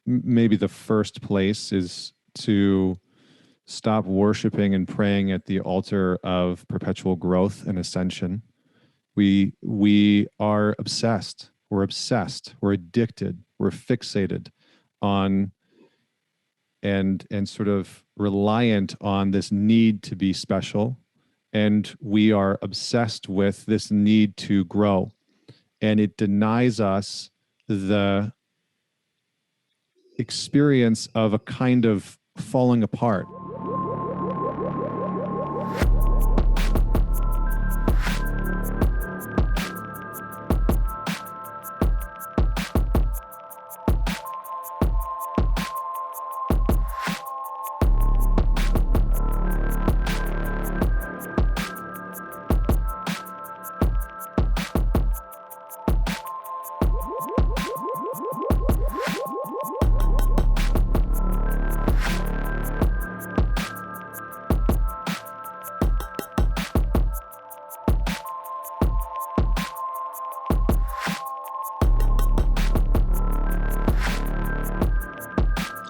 maybe the first place is to stop worshiping and praying at the altar of perpetual growth and ascension. We are obsessed. We're obsessed. We're addicted. We're fixated on and sort of reliant on this need to be special. And we are obsessed with this need to grow. And it denies us the experience of a kind of falling apart.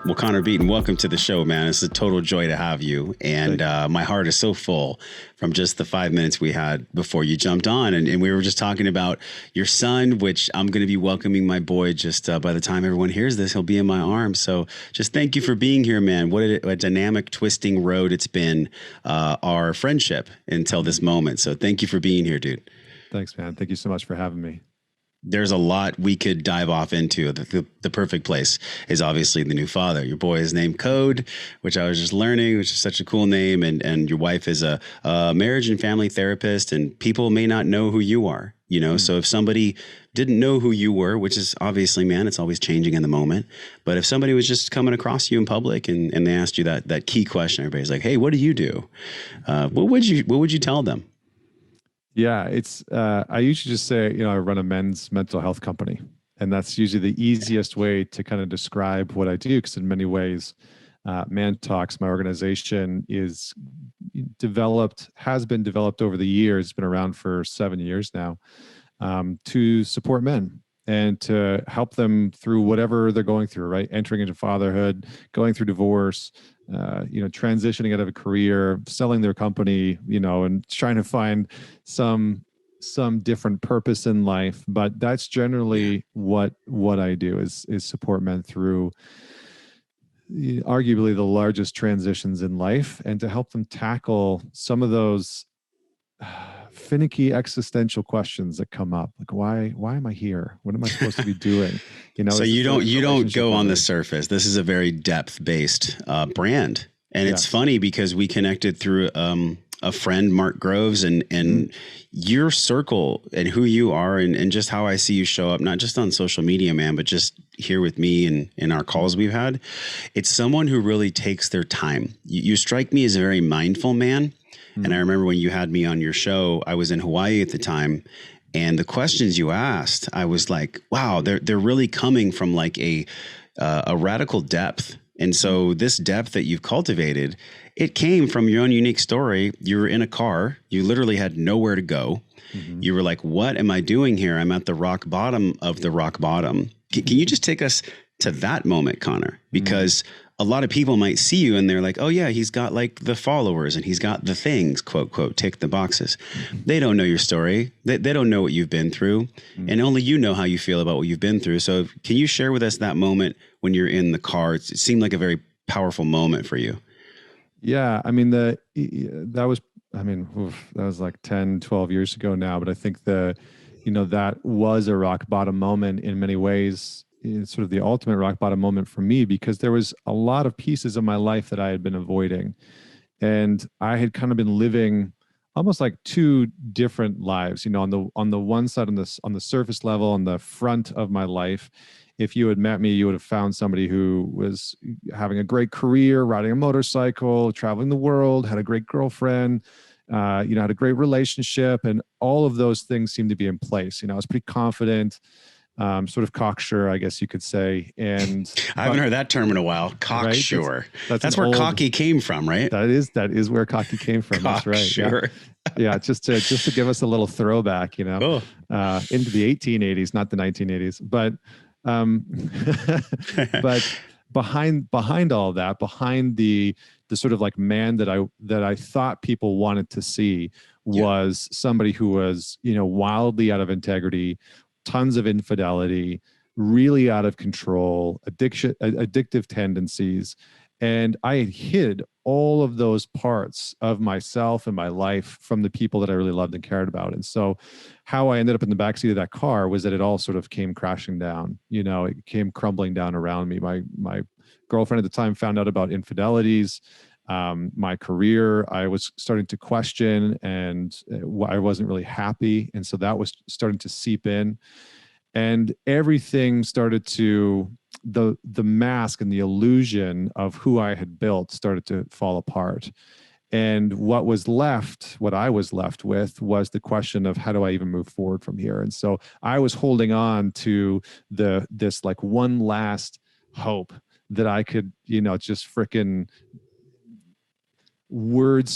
Well, Connor Beaton, welcome to the show, man. It's a total joy to have you. And my heart is so full from just the 5 minutes we had before you jumped on. And we were just talking about your son, which I'm going to be welcoming my boy just by the time everyone hears this, he'll be in my arms. So just thank you for being here, man. What a dynamic, twisting road it's been, our friendship until this moment. So thank you for being here, dude. Thanks, man. Thank you so much for having me. There's a lot we could dive off into. The perfect place is obviously the new father. Your boy is named Code, which I was just learning, which is such a cool name. And your wife is a marriage and family therapist, and people may not know who you are, you know? So if somebody didn't know who you were, which is obviously, man, it's always changing in the moment. But if somebody was just coming across you in public and they asked you that key question, everybody's like, hey, what do you do? What would you tell them? Yeah, it's, I usually just say, I run a men's mental health company, and that's usually the easiest way to kind of describe what I do. Because in many ways, Man Talks, my organization, has been developed over the years, been around for 7 years now, to support men and to help them through whatever they're going through, right? Entering into fatherhood, going through divorce, transitioning out of a career, selling their company, and trying to find some different purpose in life. But that's generally what I do is support men through arguably the largest transitions in life, and to help them tackle some of those finicky existential questions that come up, like why am I here? What am I supposed to be doing? So you don't go on the surface. This is a very depth-based brand, and it's funny because we connected through a friend, Mark Groves, and your circle and who you are, and just how I see you show up, not just on social media, man, but just here with me and in our calls we've had. It's someone who really takes their time. You strike me as a very mindful man. And I remember when you had me on your show, I was in Hawaii at the time, and the questions you asked, I was like, wow, they're really coming from like a radical depth. And so this depth that you've cultivated, it came from your own unique story. You were in a car, you literally had nowhere to go. Mm-hmm. You were like, what am I doing here? I'm at the rock bottom of the rock bottom. Can you just take us to that moment, Connor? Because a lot of people might see you and they're like, oh yeah, he's got like the followers and he's got the things, quote, quote, tick the boxes. They don't know your story. They don't know what you've been through, and only you know how you feel about what you've been through. So can you share with us that moment when you're in the car? It seemed like a very powerful moment for you. Yeah. I mean, that was like 10, 12 years ago now, but I think that was a rock bottom moment in many ways. It's sort of the ultimate rock bottom moment for me, because there was a lot of pieces of my life that I had been avoiding, and I had kind of been living almost like two different lives. On the one side, on the surface level, on the front of my life, if you had met me, you would have found somebody who was having a great career, riding a motorcycle, traveling the world, had a great girlfriend, had a great relationship, and all of those things seemed to be in place. I was pretty confident. Sort of cocksure, I guess you could say. And I haven't heard that term in a while. Cocksure. Right? That's where cocky came from, right? That is where cocky came from. That's right. Yeah. Just to give us a little throwback, into the 1880s, not the 1980s. But Um, but behind all that, behind the sort of like man that I thought people wanted to see Yeah. was somebody who was, you know, wildly out of integrity, tons of infidelity, really out of control, addictive tendencies. And I had hid all of those parts of myself and my life from the people that I really loved and cared about. And so how I ended up in the backseat of that car was that it all sort of came crashing down. You know, it came crumbling down around me. My girlfriend at the time found out about infidelities, my career. I was starting to question, and I wasn't really happy, and so that was starting to seep in, and everything started to the mask and the illusion of who I had built started to fall apart. And what I was left with was the question of how do I even move forward from here? And so I was holding on to this like one last hope that I could, you know, just fricking word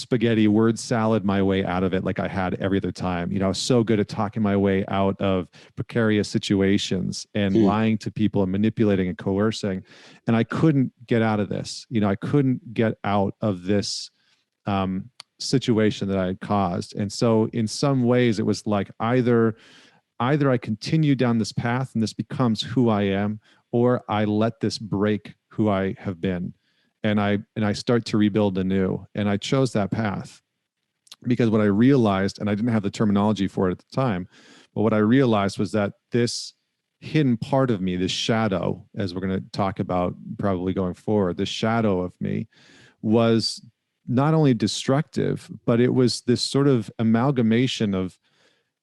salad my way out of it like I had every other time. You know, I was so good at talking my way out of precarious situations and lying to people and manipulating and coercing. And I couldn't get out of this. You know, I couldn't get out of this situation that I had caused. And so in some ways it was like either I continue down this path and this becomes who I am, or I let this break who I have been. And I start to rebuild anew. And I chose that path because what I realized, and I didn't have the terminology for it at the time, but what I realized was that this hidden part of me, this shadow, as we're going to talk about probably going forward, this shadow of me was not only destructive, but it was this sort of amalgamation of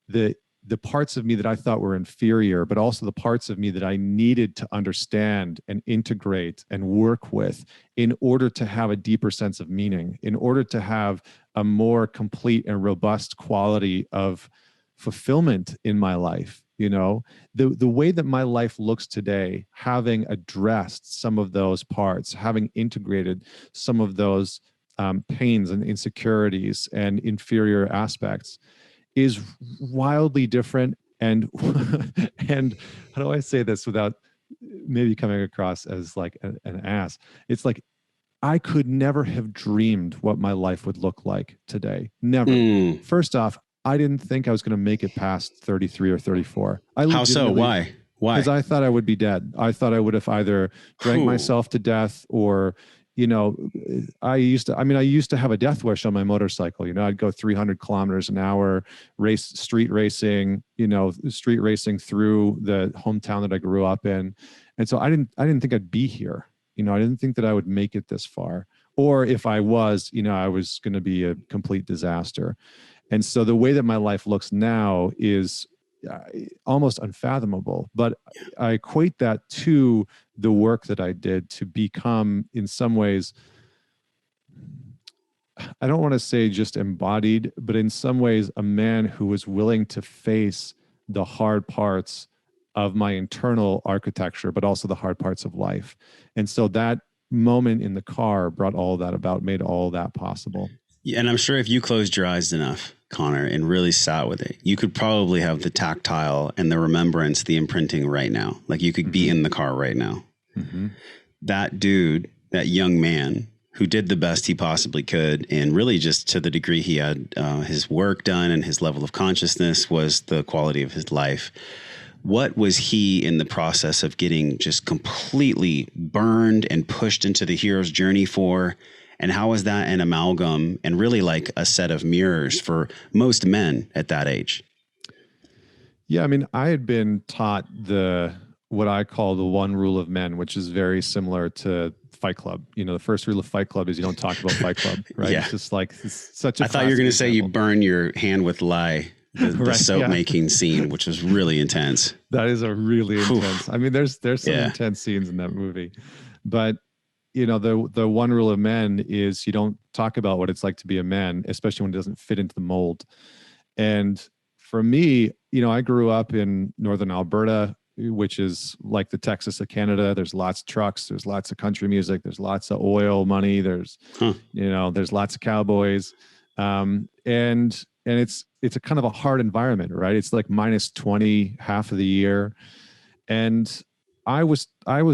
the the parts of me that I thought were inferior, but also the parts of me that I needed to understand and integrate and work with in order to have a deeper sense of meaning, in order to have a more complete and robust quality of fulfillment in my life. You know, the way that my life looks today, having addressed some of those parts, having integrated some of those pains and insecurities and inferior aspects, is wildly different. And and how do I say this without maybe coming across as like an ass? It's like I could never have dreamed what my life would look like today. Never. First off, I didn't think I was going to make it past 33 or 34. How so? Why? Because I thought I would be dead. I thought I would have either drank myself to death or, you know, I used to have a death wish on my motorcycle. You know, I'd go 300 kilometers an hour, street racing through the hometown that I grew up in. And so I didn't think I'd be here. You know, I didn't think that I would make it this far. Or if I was, you know, I was going to be a complete disaster. And so the way that my life looks now is almost unfathomable. But I equate that to the work that I did to become, in some ways, I don't want to say just embodied, but in some ways, a man who was willing to face the hard parts of my internal architecture, but also the hard parts of life. And so that moment in the car brought all that about, made all that possible. Yeah, and I'm sure if you closed your eyes enough, Connor, and really sat with it, you could probably have the tactile and the remembrance, the imprinting right now. Like you could be in the car right now. That dude, that young man who did the best he possibly could, and really just to the degree he had his work done and his level of consciousness was the quality of his life. What was he in the process of getting just completely burned and pushed into the hero's journey for? And how was that an amalgam and really like a set of mirrors for most men at that age? Yeah, I mean, I had been taught what I call the one rule of men, which is very similar to Fight Club. You know, the first rule of Fight Club is you don't talk about Fight Club, right? Yeah. It's just like such a. I thought you were going to say you burn your hand with lye. The right, soap making scene, which was really intense. That is a really intense. I mean, there's some intense scenes in that movie, but you know, the one rule of men is you don't talk about what it's like to be a man, especially when it doesn't fit into the mold. And for me, you know, I grew up in northern Alberta, which is like the Texas of Canada. There's lots of trucks, there's lots of country music, there's lots of oil money, there's you know, there's lots of cowboys, and it's a kind of a hard environment, right? It's like -20 half of the year, and I was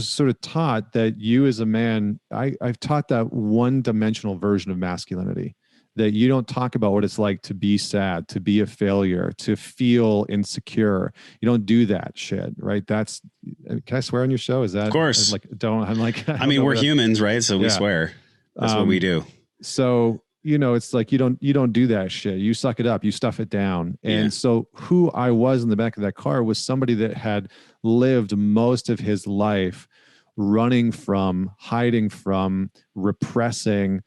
sort of taught that you as a man, I've taught that one-dimensional version of masculinity, that you don't talk about what it's like to be sad, to be a failure, to feel insecure. You don't do that shit, right? That's, can I swear on your show? Is Of that course. like, don't, I'm like, I mean, we're humans, right? So we swear. That's what we do. So, you know, it's like, you don't do that shit. You suck it up, you stuff it down. And so who I was in the back of that car was somebody that had lived most of his life running from, hiding from, repressing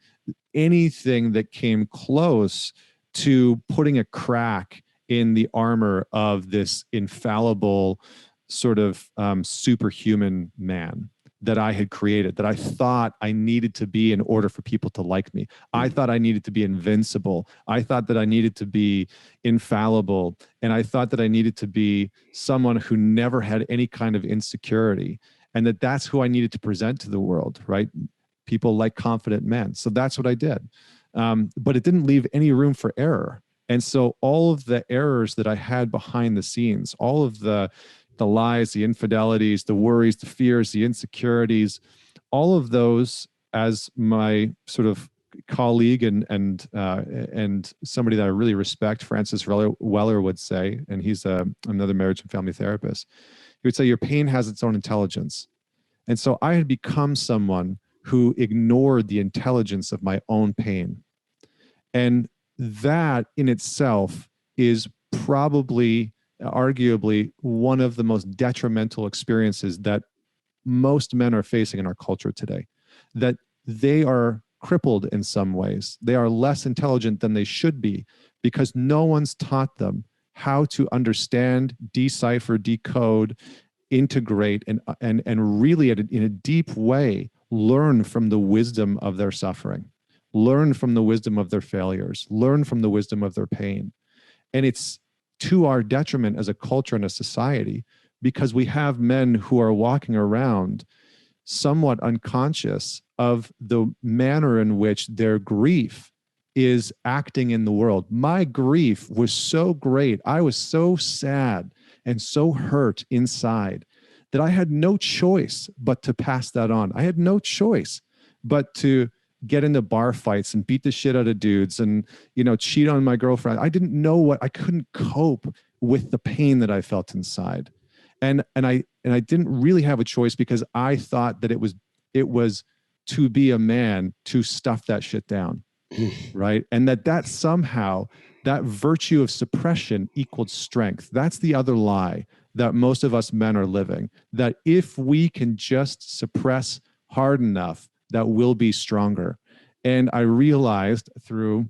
anything that came close to putting a crack in the armor of this infallible sort of superhuman man that I had created, that I thought I needed to be in order for people to like me. I thought I needed to be invincible. I thought that I needed to be infallible. And I thought that I needed to be someone who never had any kind of insecurity, and that that's who I needed to present to the world, right? People like confident men. So that's what I did. But it didn't leave any room for error. And so all of the errors that I had behind the scenes, all of the lies, the infidelities, the worries, the fears, the insecurities, all of those, as my sort of colleague and somebody that I really respect, Francis Weller would say, and he's another marriage and family therapist, he would say, your pain has its own intelligence. And so I had become someone who ignored the intelligence of my own pain. And that in itself is probably, arguably, one of the most detrimental experiences that most men are facing in our culture today. That they are crippled in some ways. They are less intelligent than they should be because no one's taught them how to understand, decipher, decode, integrate, and really in a deep way learn from the wisdom of their suffering, learn from the wisdom of their failures, learn from the wisdom of their pain. And it's to our detriment as a culture and a society, because we have men who are walking around somewhat unconscious of the manner in which their grief is acting in the world. My grief was so great. I was so sad and so hurt inside that I had no choice but to pass that on. I had no choice but to get into bar fights and beat the shit out of dudes and, you know, cheat on my girlfriend. I didn't know what, I couldn't cope with the pain that I felt inside. And I didn't really have a choice because I thought that it was to be a man to stuff that shit down. Right. And that somehow that virtue of suppression equaled strength. That's the other lie that most of us men are living, that if we can just suppress hard enough, that we'll be stronger. And I realized through,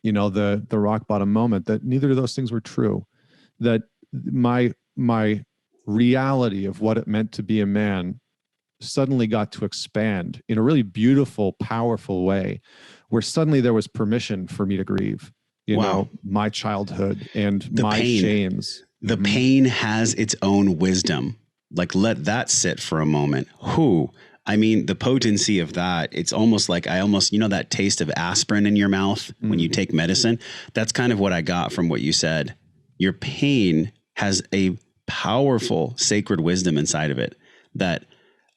you know, the rock bottom moment that neither of those things were true, that my reality of what it meant to be a man suddenly got to expand in a really beautiful, powerful way, where suddenly there was permission for me to grieve, you know, my childhood and my shames. The pain has its own wisdom. Like, let that sit for a moment. I mean, the potency of that, it's almost like you know, that taste of aspirin in your mouth when you take medicine. That's kind of what I got from what you said. Your pain has a powerful sacred wisdom inside of it that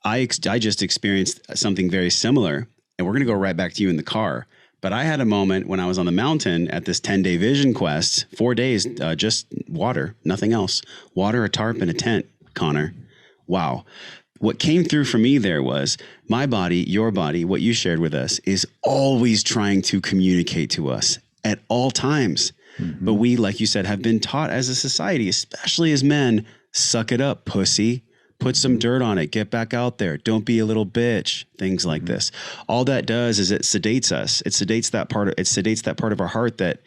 I just experienced something very similar. And we're going to go right back to you in the car. But I had a moment when I was on the mountain at this 10-day vision quest, 4 days, just water, nothing else. Water, a tarp, and a tent, Connor. Wow. What came through for me there was my body, your body, what you shared with us is always trying to communicate to us at all times. Mm-hmm. But we, like you said, have been taught as a society, especially as men, suck it up, pussy. Put some dirt on it. Get back out there. Don't be a little bitch. Things like this. All that does is it sedates us. It sedates that part of our heart that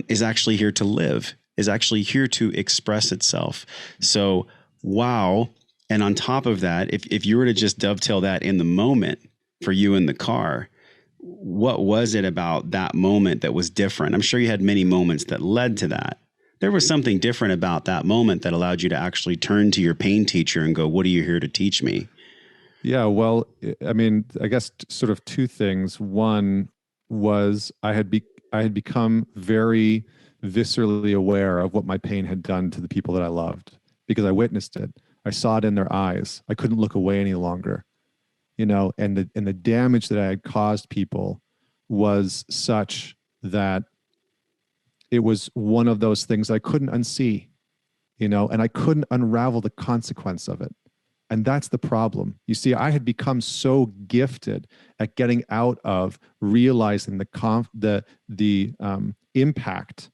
is actually here to live, is actually here to express itself. So, wow. And on top of that, if you were to just dovetail that in the moment for you in the car, what was it about that moment that was different? I'm sure you had many moments that led to that. There was something different about that moment that allowed you to actually turn to your pain teacher and go, what are you here to teach me? Yeah, well, I mean, I guess sort of two things. One was I had become very viscerally aware of what my pain had done to the people that I loved because I witnessed it. I saw it in their eyes. I couldn't look away any longer, and the damage that I had caused people was such that it was one of those things I couldn't unsee, and I couldn't unravel the consequence of it. And that's the problem. You see, I had become so gifted at getting out of realizing the impact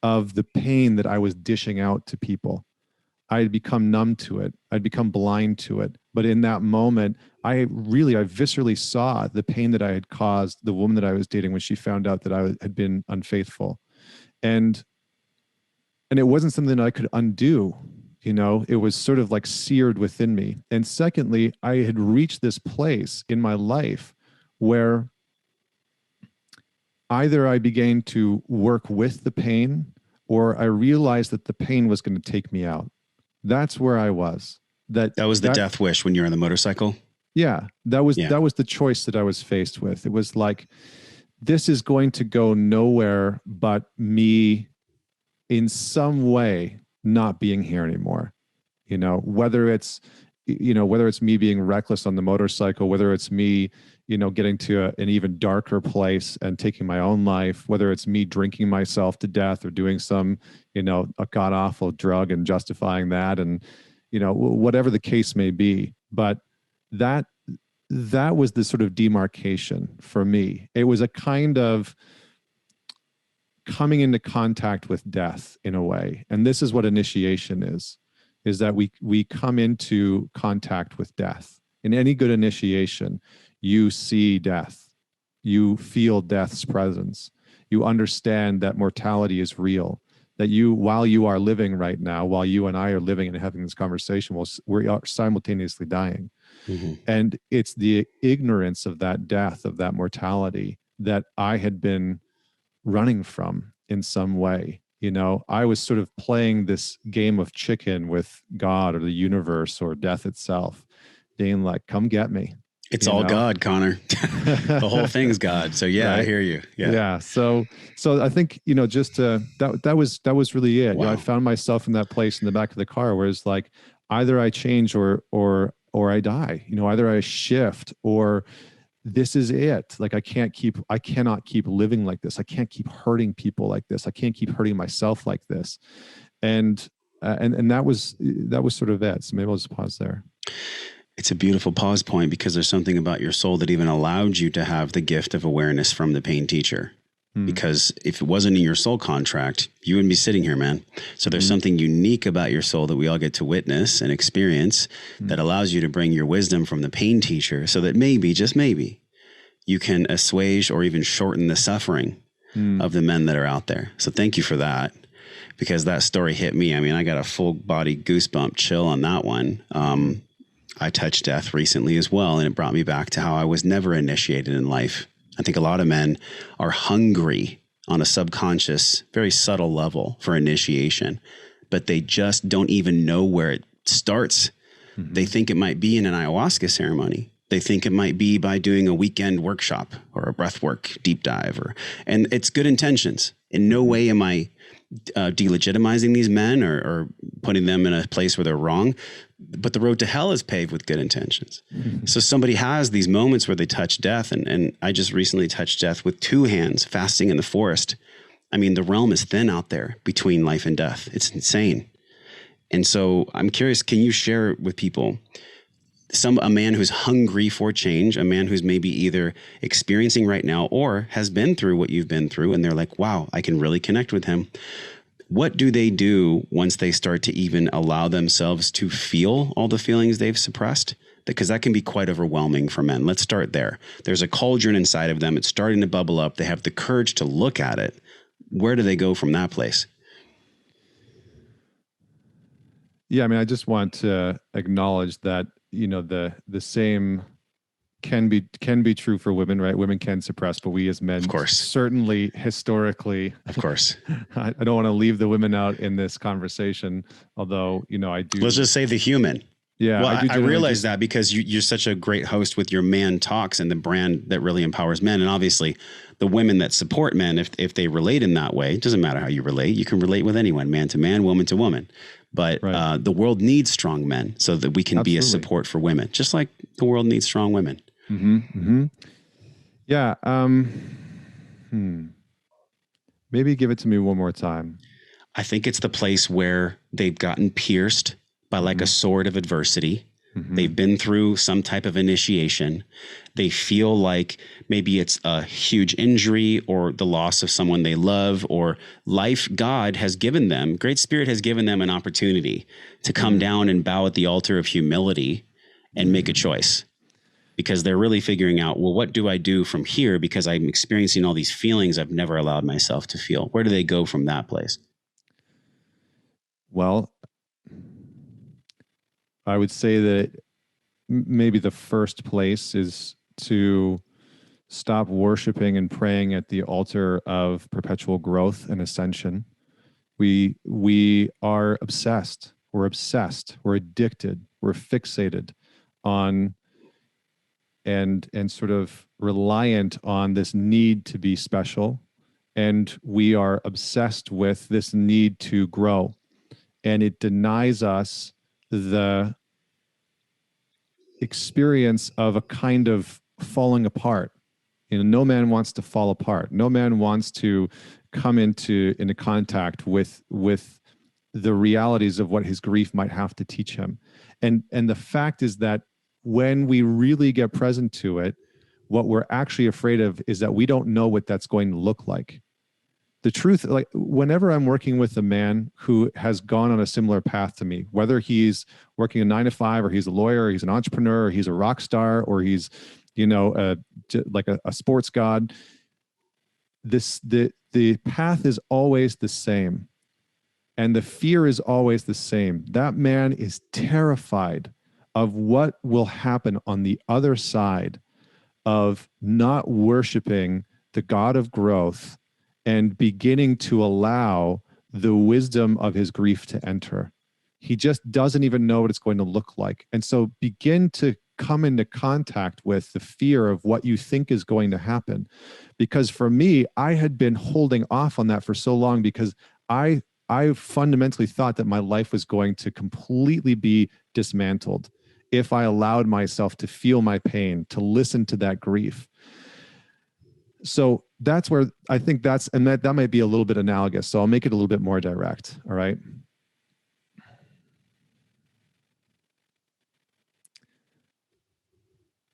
of the pain that I was dishing out to people. I had become numb to it. I'd become blind to it. But in that moment, I viscerally saw the pain that I had caused the woman that I was dating when she found out that I had been unfaithful. And it wasn't something that I could undo. It was sort of like seared within me. And secondly, I had reached this place in my life where either I began to work with the pain, or I realized that the pain was going to take me out. That's where I was. That was the death wish when you were on the motorcycle? Yeah, that was the choice that I was faced with. It was like, this is going to go nowhere but me in some way not being here anymore. Whether it's me being reckless on the motorcycle, whether it's me, getting to an even darker place and taking my own life, whether it's me drinking myself to death or doing some, a god awful drug and justifying that, and, whatever the case may be. But that was the sort of demarcation for me. It was a kind of coming into contact with death in a way. And this is what initiation is that we come into contact with death. In any good initiation, you see death. You feel death's presence. You understand that mortality is real, that while you are living right now, while you and I are living and having this conversation, we are simultaneously dying. Mm-hmm. And it's the ignorance of that death, of that mortality, that I had been running from in some way. I was sort of playing this game of chicken with God or the universe or death itself, being like, come get me. It's all God, Connor. The whole thing's God. So yeah, right? I hear you. Yeah. Yeah. So I think, that was really it. Wow. I found myself in that place in the back of the car where it's like, either I change or I die, either I shift, or this is it. Like, I cannot keep living like this. I can't keep hurting people like this. I can't keep hurting myself like this. And that was sort of it. So maybe I'll just pause there. It's a beautiful pause point, because there's something about your soul that even allowed you to have the gift of awareness from the pain teacher. Because if it wasn't in your soul contract, you wouldn't be sitting here, man. So there's something unique about your soul that we all get to witness and experience that allows you to bring your wisdom from the pain teacher, so that maybe, just maybe, you can assuage or even shorten the suffering of the men that are out there. So thank you for that, because that story hit me. I mean, I got a full body goosebump chill on that one. I touched death recently as well, and it brought me back to how I was never initiated in life. I think a lot of men are hungry on a subconscious, very subtle level for initiation, but they just don't even know where it starts. Mm-hmm. They think it might be in an ayahuasca ceremony. They think it might be by doing a weekend workshop or a breathwork deep dive, and it's good intentions. In no way am I delegitimizing these men or putting them in a place where they're wrong, but the road to hell is paved with good intentions. Mm-hmm. So somebody has these moments where they touch death, and I just recently touched death with 2 hands, fasting in the forest. I mean, the realm is thin out there between life and death. It's insane. And so I'm curious, can you share with people a man who's hungry for change, a man who's maybe either experiencing right now or has been through what you've been through, and they're like, wow, I can really connect with him. What do they do once they start to even allow themselves to feel all the feelings they've suppressed? Because that can be quite overwhelming for men. Let's start there. There's a cauldron inside of them. It's starting to bubble up. They have the courage to look at it. Where do they go from that place? Yeah, I mean, I just want to acknowledge that, the same can be true for women, right? Women can suppress, but we as men, of course, certainly historically, of course, I don't want to leave the women out in this conversation, although, I do. Let's just say the human. Yeah. Well, I realize that because you're such a great host with your Man Talks and the brand that really empowers men. And obviously the women that support men, if they relate in that way, it doesn't matter how you relate. You can relate with anyone, man to man, woman to woman. But Right. the world needs strong men so that we can be a support for women, just like the world needs strong women. Mm-hmm. Mm-hmm. Yeah. Maybe give it to me one more time. I think it's the place where they've gotten pierced by like a sword of adversity. They've been through some type of initiation. They feel like maybe it's a huge injury or the loss of someone they love, or life. God has given them, Great Spirit has given them an opportunity to come down and bow at the altar of humility and make a choice, because they're really figuring out, well, what do I do from here? Because I'm experiencing all these feelings I've never allowed myself to feel. Where do they go from that place? Well, I would say that maybe the first place is to stop worshiping and praying at the altar of perpetual growth and ascension. We are obsessed. We're obsessed. We're addicted. We're fixated on and sort of reliant on this need to be special. And we are obsessed with this need to grow. And it denies us the experience of a kind of falling apart. You know, no man wants to fall apart. No man wants to come into contact with the realities of what his grief might have to teach him. And the fact is that when we really get present to it, what we're actually afraid of is that we don't know what that's going to look like. The truth, like whenever I'm working with a man who has gone on a similar path to me, whether he's working a 9 to 5 or he's a lawyer, or he's an entrepreneur, or he's a rock star, or he's, you know, like a sports god, the path is always the same. And the fear is always the same. That man is terrified of what will happen on the other side of not worshiping the God of growth and beginning to allow the wisdom of his grief to enter. He just doesn't even know what it's going to look like. And so begin to come into contact with the fear of what you think is going to happen. Because for me, I had been holding off on that for so long because I fundamentally thought that my life was going to completely be dismantled if I allowed myself to feel my pain, to listen to that grief. So that's where I think that might be a little bit analogous. So I'll make it a little bit more direct. All right.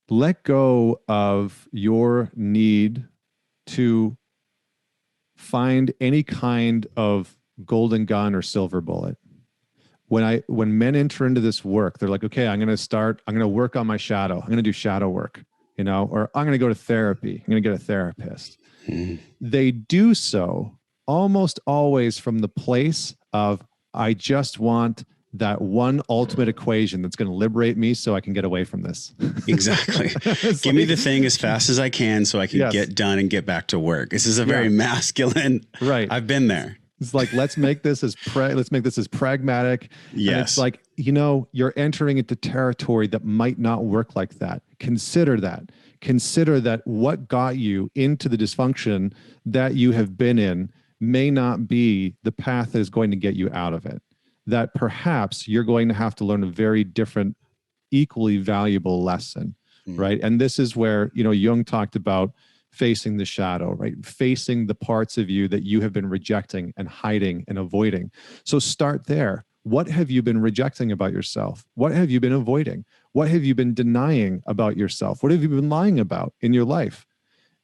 Let go of your need to find any kind of golden gun or silver bullet. When men enter into this work, they're like, okay, I'm going to work on my shadow. I'm going to do shadow work, you know, or I'm going to go to therapy. I'm going to get a therapist. They do so almost always from the place of, I just want that one ultimate equation that's going to liberate me so I can get away from this. Exactly. Give me the thing as fast as I can so I can get done and get back to work. This is a very masculine. Right. I've been there. It's like, let's make this as pragmatic. Yes. And it's like, you know, you're entering into territory that might not work like that. Consider that. Consider that what got you into the dysfunction that you have been in may not be the path that is going to get you out of it. That perhaps you're going to have to learn a very different, equally valuable lesson, right? And this is where, you know, Jung talked about facing the shadow, right? Facing the parts of you that you have been rejecting and hiding and avoiding. So start there. What have you been rejecting about yourself? What have you been avoiding? What have you been denying about yourself? What have you been lying about in your life?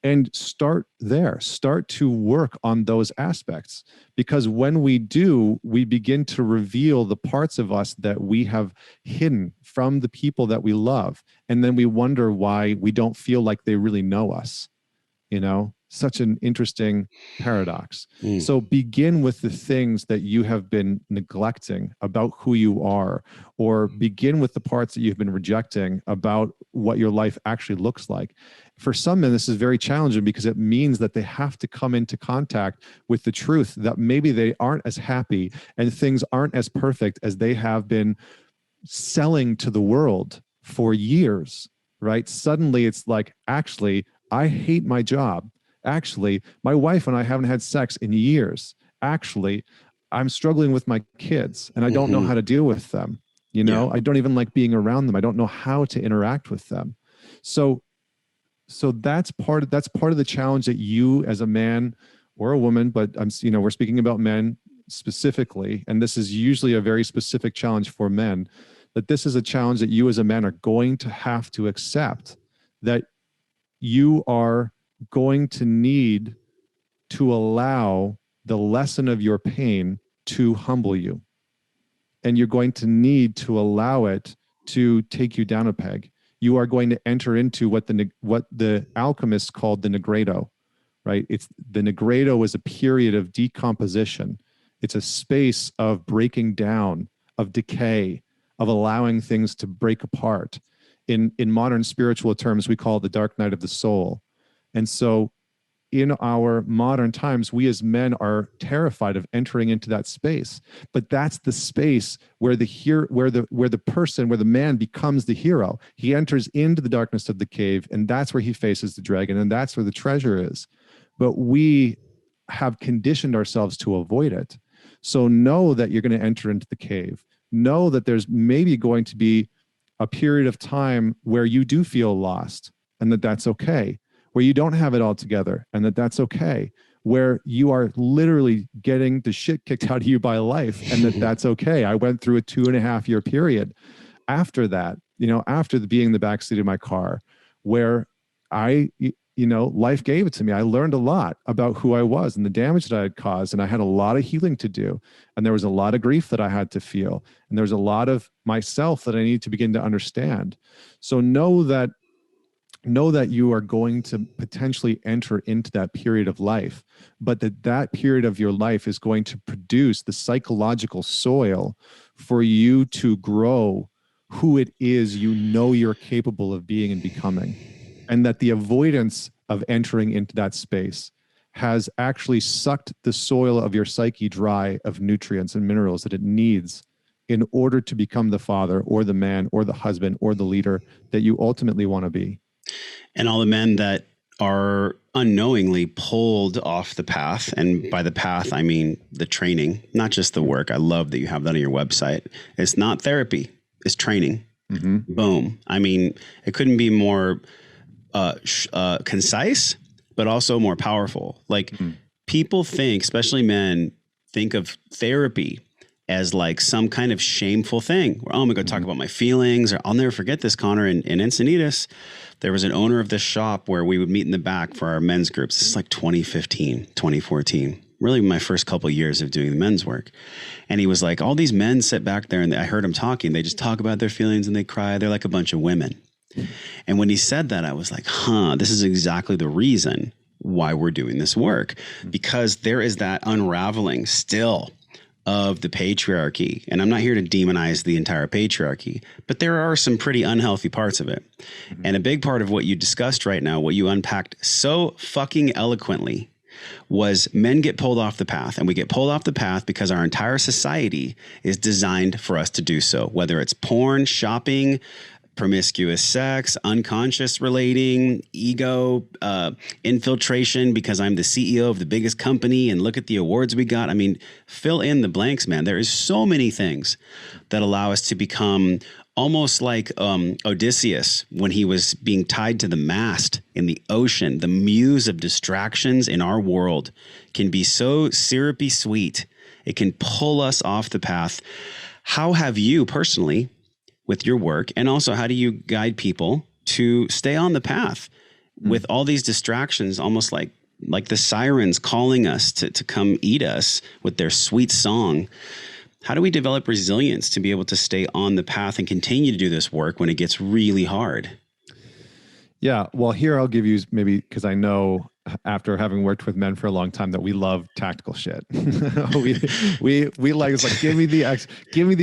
And start there. Start to work on those aspects. Because when we do, we begin to reveal the parts of us that we have hidden from the people that we love. And then we wonder why we don't feel like they really know us. You know, such an interesting paradox. So begin with the things that you have been neglecting about who you are, or begin with the parts that you've been rejecting about what your life actually looks like. For some men, this is very challenging because it means that they have to come into contact with the truth that maybe they aren't as happy and things aren't as perfect as they have been selling to the world for years, right? Suddenly it's like, actually, I hate my job. Actually, my wife and I haven't had sex in years. Actually, I'm struggling with my kids and I don't know how to deal with them. Yeah. I don't even like being around them. I don't know how to interact with them. So that's part of the challenge that you as a man or a woman, but we're speaking about men specifically, and this is usually a very specific challenge for men, that this is a challenge that you as a man are going to have to accept, that you are going to need to allow the lesson of your pain to humble you. And you're going to need to allow it to take you down a peg. You are going to enter into what the alchemists called the nigredo, right? It's the nigredo is a period of decomposition. It's a space of breaking down, of decay, of allowing things to break apart. In modern spiritual terms, we call it the dark night of the soul. And so in our modern times, we as men are terrified of entering into that space. But that's the space where the man becomes the hero. He enters into the darkness of the cave, and that's where he faces the dragon, and that's where the treasure is. But we have conditioned ourselves to avoid it. So know that you're going to enter into the cave. Know that there's maybe going to be a period of time where you do feel lost, and that's okay, where you don't have it all together, and that's okay, where you are literally getting the shit kicked out of you by life, and that's okay. I went through a 2.5 year period after that, after being in the backseat of my car, where life gave it to me. I learned a lot about who I was and the damage that I had caused, and I had a lot of healing to do, and there was a lot of grief that I had to feel, and there was a lot of myself that I need to begin to understand. So know that you are going to potentially enter into that period of life, but that period of your life is going to produce the psychological soil for you to grow who it is you're capable of being and becoming. And that the avoidance of entering into that space has actually sucked the soil of your psyche dry of nutrients and minerals that it needs in order to become the father or the man or the husband or the leader that you ultimately want to be. And all the men that are unknowingly pulled off the path. And by the path, I mean the training, not just the work. I love that you have that on your website. It's not therapy, it's training. Mm-hmm. Boom. I mean, it couldn't be more concise, but also more powerful. Like people think, especially men, think of therapy as like some kind of shameful thing where, oh, I'm going to talk about my feelings. Or I'll never forget this, Connor, in Encinitas. There was an owner of this shop where we would meet in the back for our men's groups. This is like 2015, 2014, really my first couple of years of doing the men's work. And he was like, all these men sit back there and I heard him talking. They just talk about their feelings and they cry. They're like a bunch of women. And when he said that, I was like, this is exactly the reason why we're doing this work, because there is that unraveling still of the patriarchy. And I'm not here to demonize the entire patriarchy, but there are some pretty unhealthy parts of it. Mm-hmm. And a big part of what you discussed right now, what you unpacked so fucking eloquently, was men get pulled off the path. And we get pulled off the path because our entire society is designed for us to do so, whether it's porn, shopping, promiscuous sex, unconscious relating, ego, infiltration because I'm the CEO of the biggest company and look at the awards we got. I mean, fill in the blanks, man. There is so many things that allow us to become almost like Odysseus when he was being tied to the mast in the ocean. The muse of distractions in our world can be so syrupy sweet. It can pull us off the path. How have you personally, with your work, and also how do you guide people to stay on the path with all these distractions, almost like the sirens calling us to come eat us with their sweet song? How do we develop resilience to be able to stay on the path and continue to do this work when it gets really hard? Yeah, well, here I'll give you maybe, because I know after having worked with men for a long time that we love tactical shit. we like, it's like, give me the,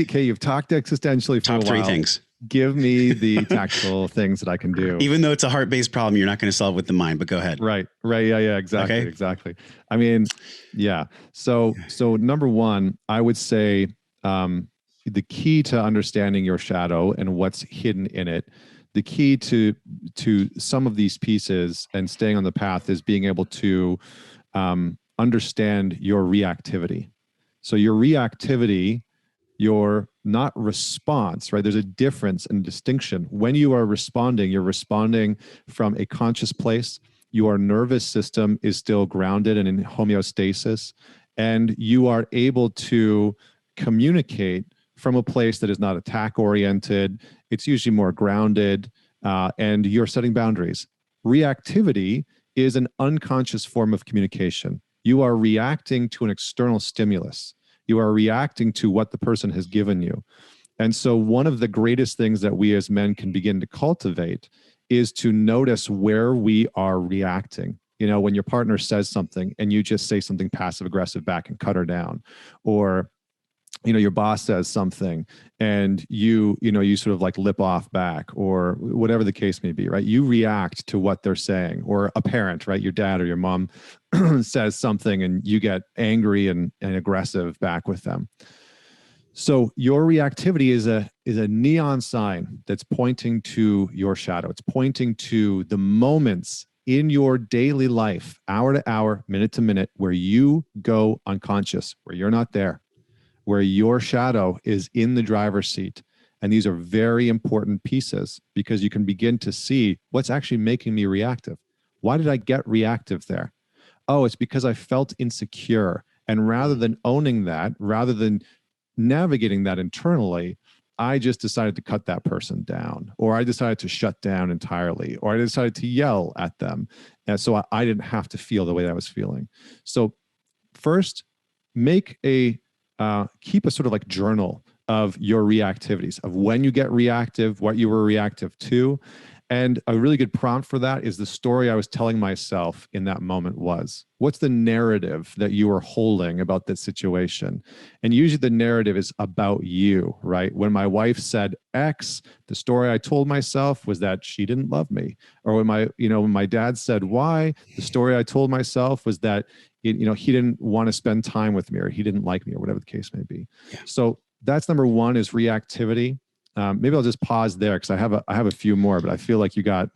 okay, you've talked existentially for Top a while. 3 things. Give me the tactical things that I can do. Even though it's a heart-based problem, you're not going to solve with the mind, but go ahead. Right. Yeah, exactly. Okay. Exactly. I mean, yeah. So number one, I would say the key to understanding your shadow and what's hidden in it, the key to some of these pieces and staying on the path is being able to understand your reactivity. So your reactivity, your not response, right? There's a difference and distinction. When you are responding, you're responding from a conscious place. Your nervous system is still grounded and in homeostasis, and you are able to communicate from a place that is not attack oriented. It's usually more grounded, and you're setting boundaries. Reactivity is an unconscious form of communication. You are reacting to an external stimulus. You are reacting to what the person has given you. And so one of the greatest things that we as men can begin to cultivate is to notice where we are reacting. You know, when your partner says something and you just say something passive aggressive back and cut her down, or you know, your boss says something and you sort of like lip off back, or whatever the case may be, right? You react to what they're saying. Or a parent, right? Your dad or your mom says something and you get angry and aggressive back with them. So your reactivity is a neon sign that's pointing to your shadow. It's pointing to the moments in your daily life, hour to hour, minute to minute, where you go unconscious, where you're not there, where your shadow is in the driver's seat. And these are very important pieces, because you can begin to see what's actually making me reactive. Why did I get reactive there? Oh, it's because I felt insecure. And rather than owning that, rather than navigating that internally, I just decided to cut that person down, or I decided to shut down entirely, or I decided to yell at them. And so I didn't have to feel the way that I was feeling. So first, keep a sort of like journal of your reactivities, of when you get reactive, what you were reactive to. And a really good prompt for that is the story I was telling myself in that moment was. What's the narrative that you are holding about this situation? And usually the narrative is about you, right? When my wife said X, the story I told myself was that she didn't love me. Or when my dad said Y, the story I told myself was that he didn't want to spend time with me, or he didn't like me, or whatever the case may be. Yeah. So that's number one, is reactivity. Maybe I'll just pause there because I have a few more, but I feel like you got.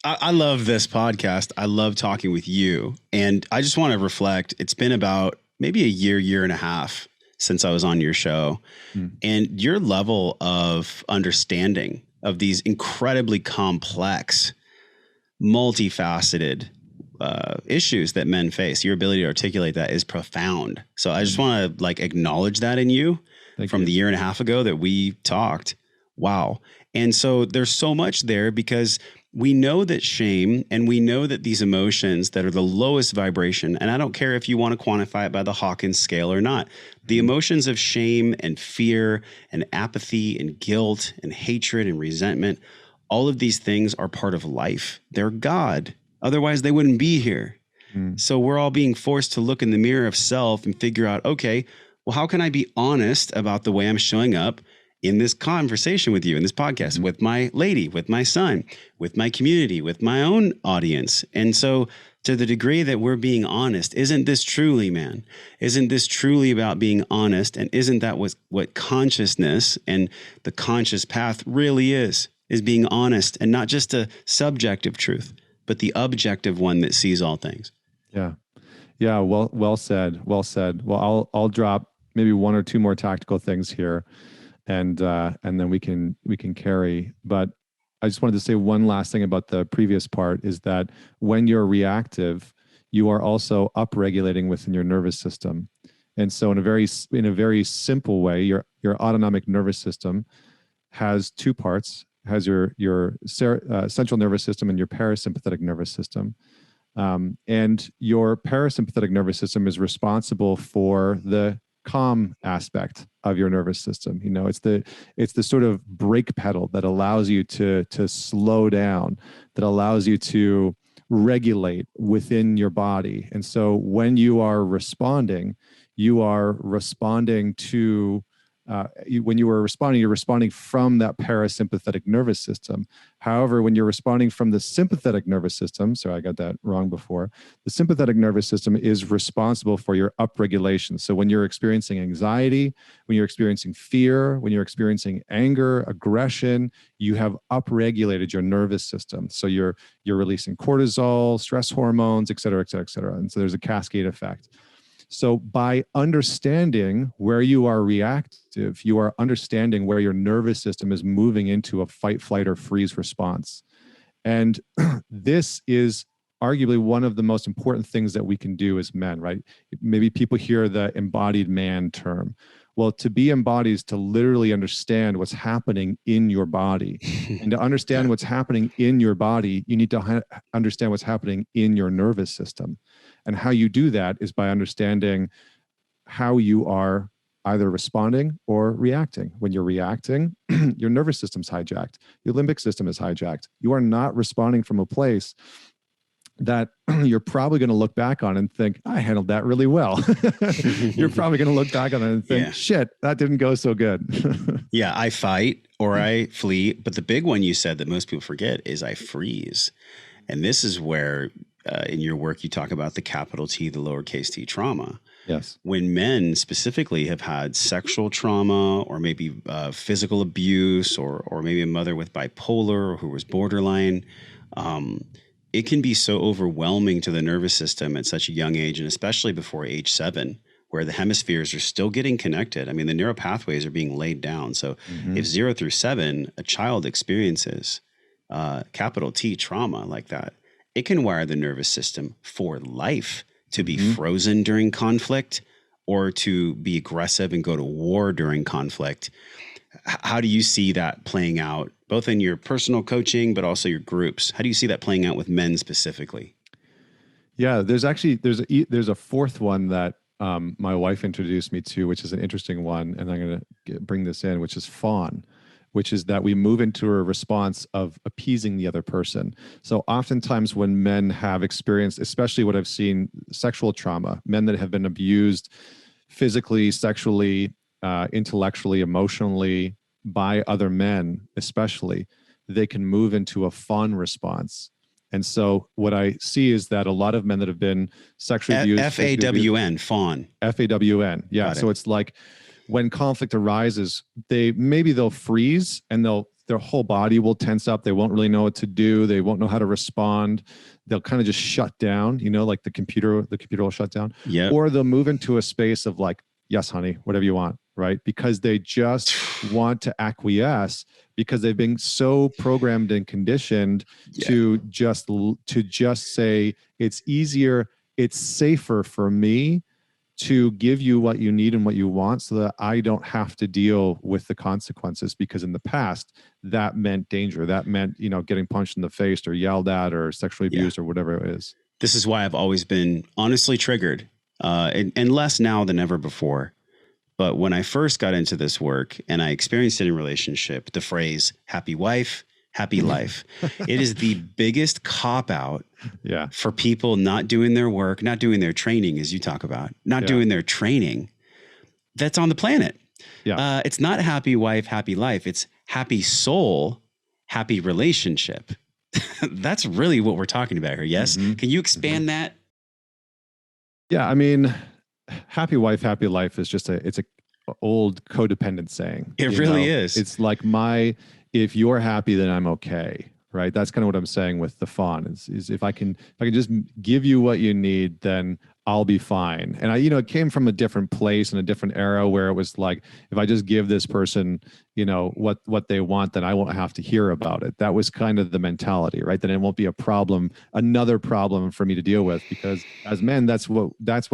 I love this podcast. I love talking with you. And I just want to reflect. It's been about maybe a year and a half since I was on your show. And your level of understanding of these incredibly complex, multifaceted issues that men face, your ability to articulate that is profound. So I just want to acknowledge that in you. Thank you. The year and a half ago that we talked. Wow. And so there's so much there, because we know that shame, and we know that these emotions that are the lowest vibration, and I don't care if you want to quantify it by the Hawkins scale or not, the emotions of shame and fear and apathy and guilt and hatred and resentment, all of these things are part of life. They're God. Otherwise, they wouldn't be here. So we're all being forced to look in the mirror of self and figure out, okay, well, how can I be honest about the way I'm showing up in this conversation with you, in this podcast, with my lady, with my son, with my community, with my own audience? And so to the degree that we're being honest, isn't this truly, man? Isn't this truly about being honest? And isn't that what consciousness and the conscious path really is being honest, and not just a subjective truth, but the objective one that sees all things. Yeah. Yeah. Well said. Well said. Well, I'll drop maybe one or two more tactical things here, and then we can carry. But I just wanted to say one last thing about the previous part, is that when you're reactive, you are also upregulating within your nervous system. And so in a very simple way, your autonomic nervous system has two parts. It has your central nervous system and your parasympathetic nervous system. And your parasympathetic nervous system is responsible for the calm aspect of your nervous system. It's the sort of brake pedal that allows you to slow down, that allows you to regulate within your body. And so when you are responding to when you are responding, you're responding from that parasympathetic nervous system. However, when you're responding from the sympathetic nervous system, sorry, I got that wrong before, the sympathetic nervous system is responsible for your upregulation. So when you're experiencing anxiety, when you're experiencing fear, when you're experiencing anger, aggression, you have upregulated your nervous system. So you're releasing cortisol, stress hormones, et cetera, et cetera, et cetera. And so there's a cascade effect. So by understanding where you are reactive, you are understanding where your nervous system is moving into a fight, flight, or freeze response. And this is arguably one of the most important things that we can do as men, right? Maybe people hear the embodied man term. Well, to be embodied is to literally understand what's happening in your body. And to understand what's happening in your body, you need to understand what's happening in your nervous system. And how you do that is by understanding how you are either responding or reacting. When you're reacting, your nervous system's hijacked. Your limbic system is hijacked. You are not responding from a place that you're probably going to look back on and think, I handled that really well. You're probably going to look back on it and think, shit, that didn't go so good. Yeah, I fight or I flee. But the big one you said that most people forget is I freeze. And this is where in your work you talk about the capital T, the lowercase t trauma. Yes. When men specifically have had sexual trauma or maybe physical abuse or maybe a mother with bipolar or who was borderline, it can be so overwhelming to the nervous system at such a young age, and especially before age 7, where the hemispheres are still getting connected. I mean, the neural pathways are being laid down. So if 0 through 7, a child experiences capital T trauma like that, it can wire the nervous system for life to be frozen during conflict or to be aggressive and go to war during conflict. How do you see that playing out, both in your personal coaching, but also your groups? How do you see that playing out with men specifically? Yeah, there's a fourth one that my wife introduced me to, which is an interesting one, and I'm going to bring this in, which is fawn, which is that we move into a response of appeasing the other person. So oftentimes when men have experienced, especially what I've seen, sexual trauma, men that have been abused physically, sexually, intellectually, emotionally by other men, especially, they can move into a fawn response. And so what I see is that a lot of men that have been sexually abused. F-A-W-N, fawn. F-A-W-N. Yeah. So it's like when conflict arises, they'll freeze and their whole body will tense up. They won't really know what to do. They won't know how to respond. They'll kind of just shut down, like the computer will shut down. Yeah. Or they'll move into a space of like, yes, honey, whatever you want. Right? Because they just want to acquiesce because they've been so programmed and conditioned to just say it's easier, it's safer for me to give you what you need and what you want so that I don't have to deal with the consequences, because in the past that meant danger. That meant, getting punched in the face or yelled at or sexually abused or whatever it is. This is why I've always been honestly triggered and less now than ever before. But when I first got into this work and I experienced it in relationship, the phrase happy wife, happy life, it is the biggest cop out for people not doing their work, not doing their training, as you talk about, not doing their training that's on the planet. Yeah. It's not happy wife, happy life. It's happy soul, happy relationship. That's really what we're talking about here. Yes. Can you expand that? Yeah. I mean, happy wife, happy life is just it's a old codependent saying. It really is. It's like if you're happy, then I'm okay. Right. That's kind of what I'm saying with the fawn is if I can just give you what you need, then I'll be fine. And it came from a different place and a different era where it was like, if I just give this person, what they want, then I won't have to hear about it. That was kind of the mentality, right? Then it won't be a problem, another problem for me to deal with, because as men, that's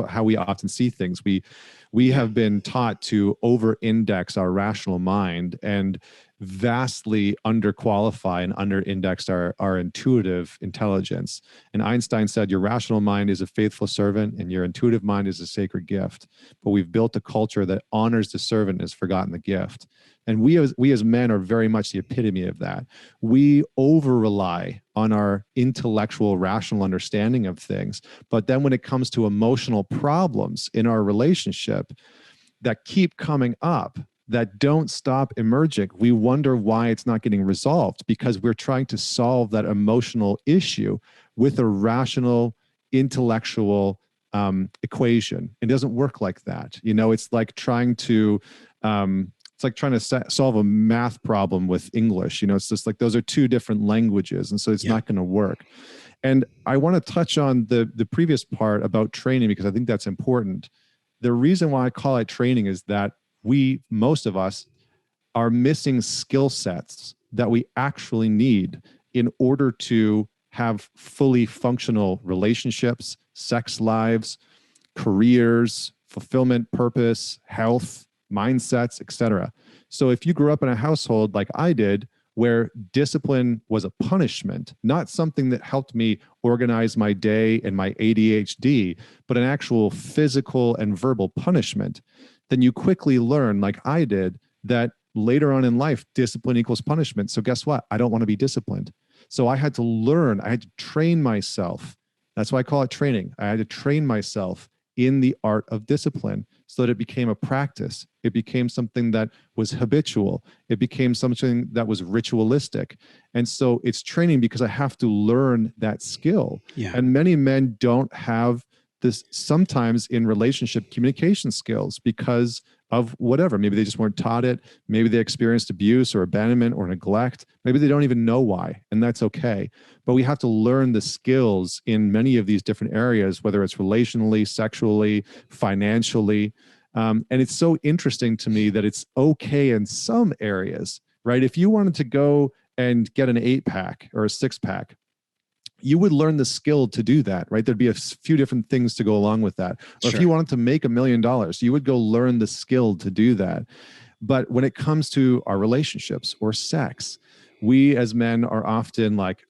how we often see things. We have been taught to over-index our rational mind and vastly underqualify and under-index our intuitive intelligence. And Einstein said, your rational mind is a faithful servant and your intuitive mind is a sacred gift. But we've built a culture that honors the servant and has forgotten the gift. And we as men are very much the epitome of that. We over-rely on our intellectual, rational understanding of things. But then when it comes to emotional problems in our relationship that keep coming up, that don't stop emerging, we wonder why it's not getting resolved, because we're trying to solve that emotional issue with a rational, intellectual equation. It doesn't work like that. It's like trying to solve a math problem with English. It's just like those are two different languages, and so it's not going to work. And I want to touch on the previous part about training, because I think that's important. The reason why I call it training is that most of us, are missing skill sets that we actually need in order to have fully functional relationships, sex lives, careers, fulfillment, purpose, health, mindsets, etc. So if you grew up in a household like I did, where discipline was a punishment, not something that helped me organize my day and my ADHD, but an actual physical and verbal punishment, then you quickly learn, like I did, that later on in life, discipline equals punishment. So guess what? I don't want to be disciplined. So I had to learn, I had to train myself. That's why I call it training. I had to train myself in the art of discipline so that it became a practice. It became something that was habitual. It became something that was ritualistic. And so it's training because I have to learn that skill. Yeah. And many men don't have this sometimes in relationship communication skills because of whatever. Maybe they just weren't taught it. Maybe they experienced abuse or abandonment or neglect. Maybe they don't even know why, and that's okay. But we have to learn the skills in many of these different areas, whether it's relationally, sexually, financially. And it's so interesting to me that it's okay in some areas, right? If you wanted to go and get an 8-pack or a 6-pack, you would learn the skill to do that, right? There'd be a few different things to go along with that. Or Sure. if you wanted to make $1 million, you would go learn the skill to do that. But when it comes to our relationships or sex, we as men are often like,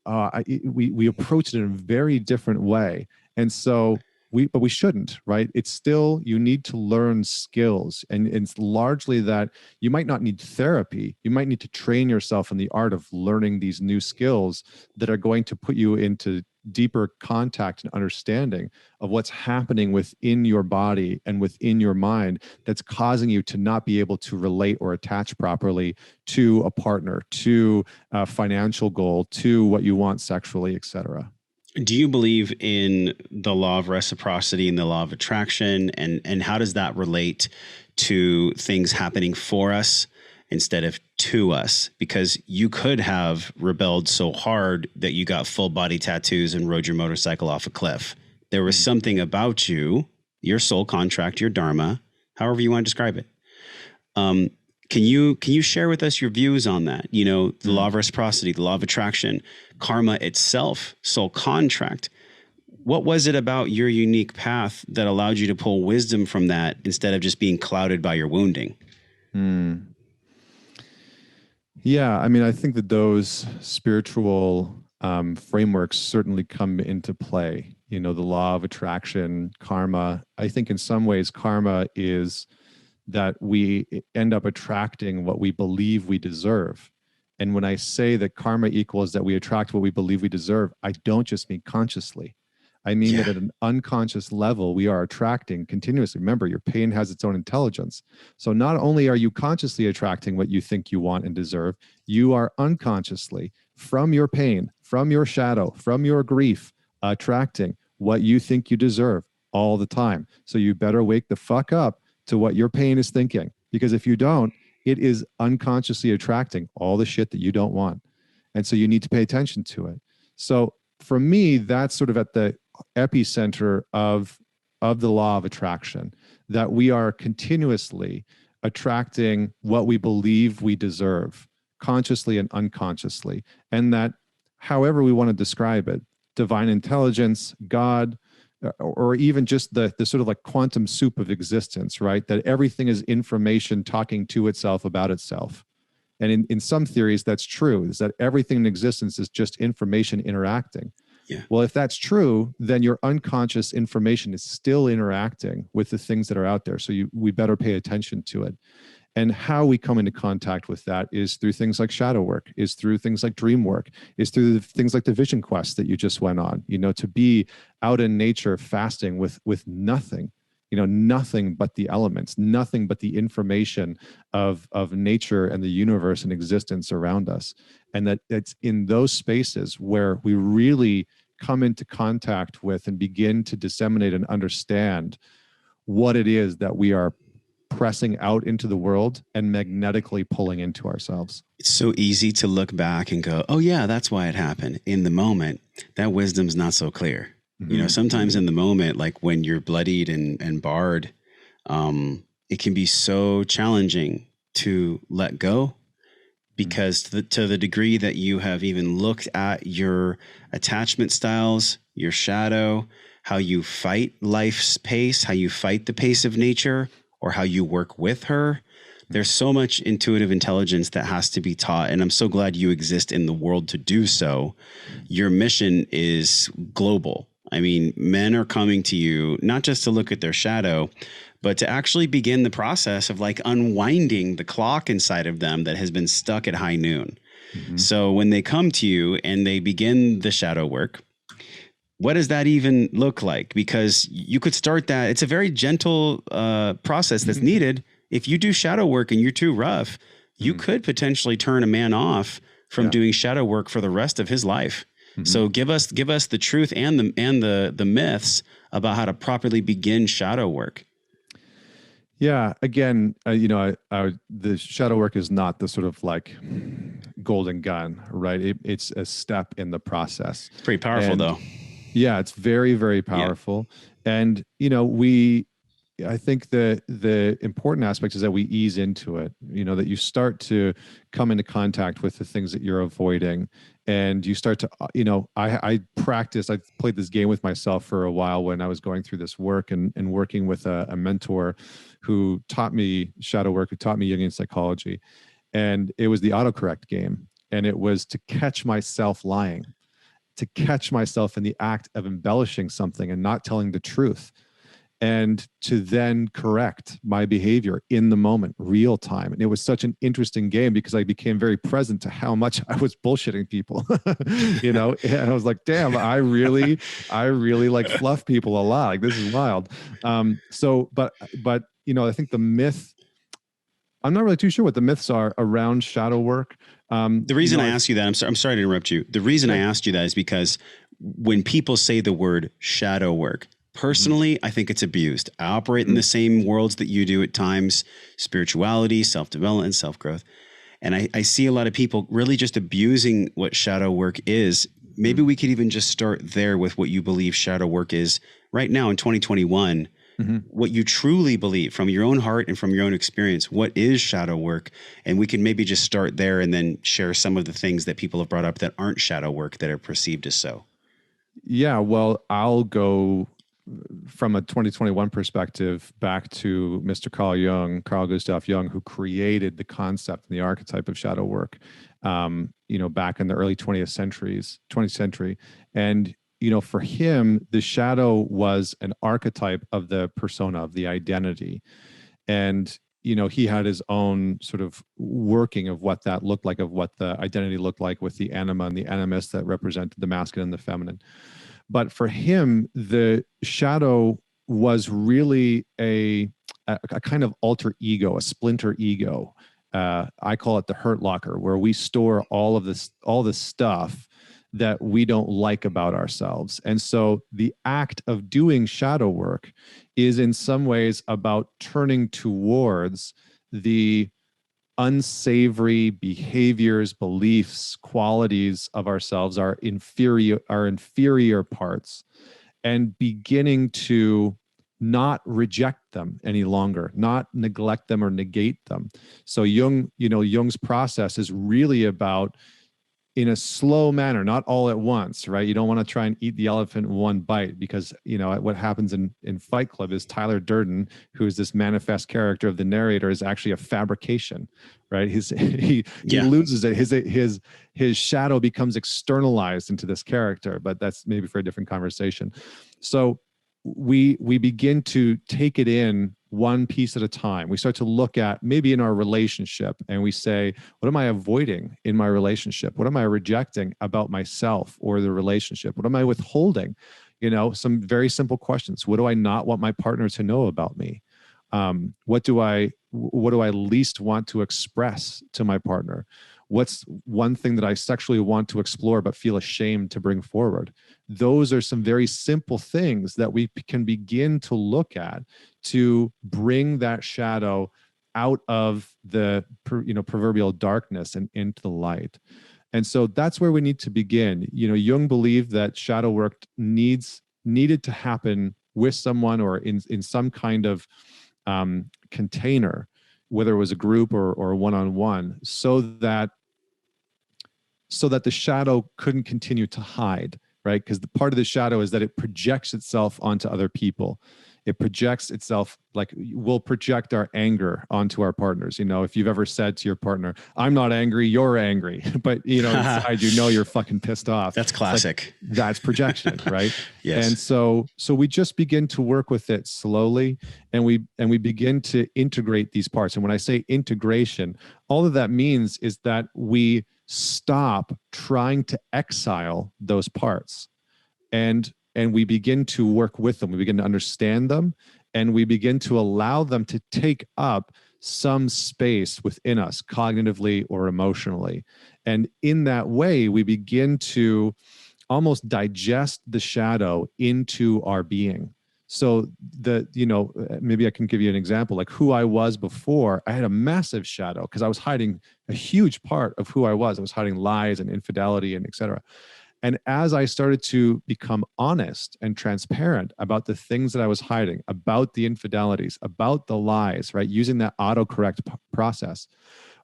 we approach it in a very different way. And so but we shouldn't, right? It's still, you need to learn skills. And it's largely that you might not need therapy. You might need to train yourself in the art of learning these new skills that are going to put you into deeper contact and understanding of what's happening within your body and within your mind that's causing you to not be able to relate or attach properly to a partner, to a financial goal, to what you want sexually, etc. Do you believe in the law of reciprocity and the law of attraction? And how does that relate to things happening for us instead of to us? Because you could have rebelled so hard that you got full body tattoos and rode your motorcycle off a cliff. There was something about you, your soul contract, your dharma, however you want to describe it. Can you share with us your views on that? You know, the law of reciprocity, the law of attraction, karma itself, soul contract. What was it about your unique path that allowed you to pull wisdom from that instead of just being clouded by your wounding? Yeah, I mean, I think that those spiritual frameworks certainly come into play. You know, the law of attraction, karma. I think in some ways, karma is that we end up attracting what we believe we deserve. And when I say that karma equals that we attract what we believe we deserve, I don't just mean consciously. I mean that at an unconscious level, we are attracting continuously. Remember, your pain has its own intelligence. So not only are you consciously attracting what you think you want and deserve, you are unconsciously, from your pain, from your shadow, from your grief, attracting what you think you deserve all the time. So you better wake the fuck up to what your pain is thinking. Because if you don't, it is unconsciously attracting all the shit that you don't want. And so you need to pay attention to it. So for me, that's sort of at the epicenter of the law of attraction, that we are continuously attracting what we believe we deserve, consciously and unconsciously. And that however we want to describe it, divine intelligence, God, or even just the sort of like quantum soup of existence, right? That everything is information talking to itself about itself. And in some theories, that's true, is that everything in existence is just information interacting. Yeah. Well, if that's true, then your unconscious information is still interacting with the things that are out there. So we better pay attention to it. And how we come into contact with that is through things like shadow work, is through things like dream work, is through things like the vision quest that you just went on, you know, to be out in nature fasting with nothing, you know, nothing but the elements, nothing but the information of nature and the universe and existence around us. And that it's in those spaces where we really come into contact with and begin to disseminate and understand what it is that we are pressing out into the world and magnetically pulling into ourselves. It's so easy to look back and go, oh yeah, that's why it happened. In the moment, that wisdom's not so clear. You know, sometimes in the moment, like when you're bloodied and barred, It can be so challenging to let go, because to the degree that you have even looked at your attachment styles, your shadow, how you fight life's pace, how you fight the pace of nature, or how you work with her, there's so much intuitive intelligence that has to be taught. And I'm so glad you exist in the world to do so. Your mission is global. I mean, men are coming to you not just to look at their shadow, but to actually begin the process of like unwinding the clock inside of them that has been stuck at high noon. Mm-hmm. So when they come to you and they begin the shadow work, what does that even look like? Because you could start that. It's a very gentle process that's needed. If you do shadow work and you're too rough, you could potentially turn a man off from doing shadow work for the rest of his life. So give us the truth and the myths about how to properly begin shadow work. Yeah. Again, the shadow work is not the sort of like golden gun, right? It's a step in the process. It's pretty powerful, though. Yeah, it's very, very powerful. Yeah. And, I think the important aspect is that we ease into it, that you start to come into contact with the things that you're avoiding. And you start to, I played this game with myself for a while when I was going through this work and working with a mentor who taught me shadow work, who taught me Jungian psychology. And it was the autocorrect game. And it was to catch myself lying, to catch myself in the act of embellishing something and not telling the truth, and to then correct my behavior in the moment, real time. And it was such an interesting game because I became very present to how much I was bullshitting people, and I was like, damn, I really like fluff people a lot. Like, this is wild. But I think the myth, I'm not really too sure what the myths are around shadow work. The reason I ask you that, I'm sorry to interrupt you. The reason I asked you that is because when people say the word shadow work, personally, I think it's abused. I operate in the same worlds that you do at times: spirituality, self-development, self-growth. And I see a lot of people really just abusing what shadow work is. Maybe we could even just start there with what you believe shadow work is right now in 2021. What you truly believe from your own heart and from your own experience. What is shadow work? And we can maybe just start there and then share some of the things that people have brought up that aren't shadow work that are perceived as so. Yeah, well, I'll go from a 2021 perspective back to Mr. Carl Gustav Jung, who created the concept and the archetype of shadow work, back in the early 20th century. And, for him, the shadow was an archetype of the persona, of the identity. And, he had his own sort of working of what that looked like, of what the identity looked like, with the anima and the animus that represented the masculine and the feminine. But for him, the shadow was really a kind of alter ego, a splinter ego. I call it the hurt locker, where we store all the stuff that we don't like about ourselves. And so the act of doing shadow work is in some ways about turning towards the unsavory behaviors, beliefs, qualities of ourselves, our inferior parts, and beginning to not reject them any longer, not neglect them or negate them. So Jung's process is really about, in a slow manner, not all at once, right? You don't want to try and eat the elephant in one bite, because, what happens in Fight Club is Tyler Durden, who is this manifest character of the narrator, is actually a fabrication, right? He loses it. His shadow becomes externalized into this character, but that's maybe for a different conversation. So we begin to take it in one piece at a time. We start to look at maybe in our relationship, and we say, what am I avoiding in my relationship? What am I rejecting about myself or the relationship? What am I withholding? Some very simple questions. What do I not want my partner to know about me? What do I least want to express to my partner? What's one thing that I sexually want to explore but feel ashamed to bring forward? Those are some very simple things that we can begin to look at to bring that shadow out of the proverbial darkness and into the light. And so that's where we need to begin. Jung believed that shadow work needed to happen with someone, or in some kind of container, whether it was a group or one-on-one, so that the shadow couldn't continue to hide, right? Because the part of the shadow is that it projects itself onto other people. It projects itself, like we'll project our anger onto our partners. If you've ever said to your partner, I'm not angry, you're angry, but inside, you're fucking pissed off. That's classic. Like, that's projection, right? Yes. And so we just begin to work with it slowly, and we begin to integrate these parts. And when I say integration, all of that means is that we stop trying to exile those parts, and we begin to work with them. We begin to understand them, and we begin to allow them to take up some space within us, cognitively or emotionally. And in that way, we begin to almost digest the shadow into our being. So maybe I can give you an example, like who I was before. I had a massive shadow because I was hiding a huge part of who I was. I was hiding lies and infidelity and et cetera. And as I started to become honest and transparent about the things that I was hiding, about the infidelities, about the lies, right, using that autocorrect process,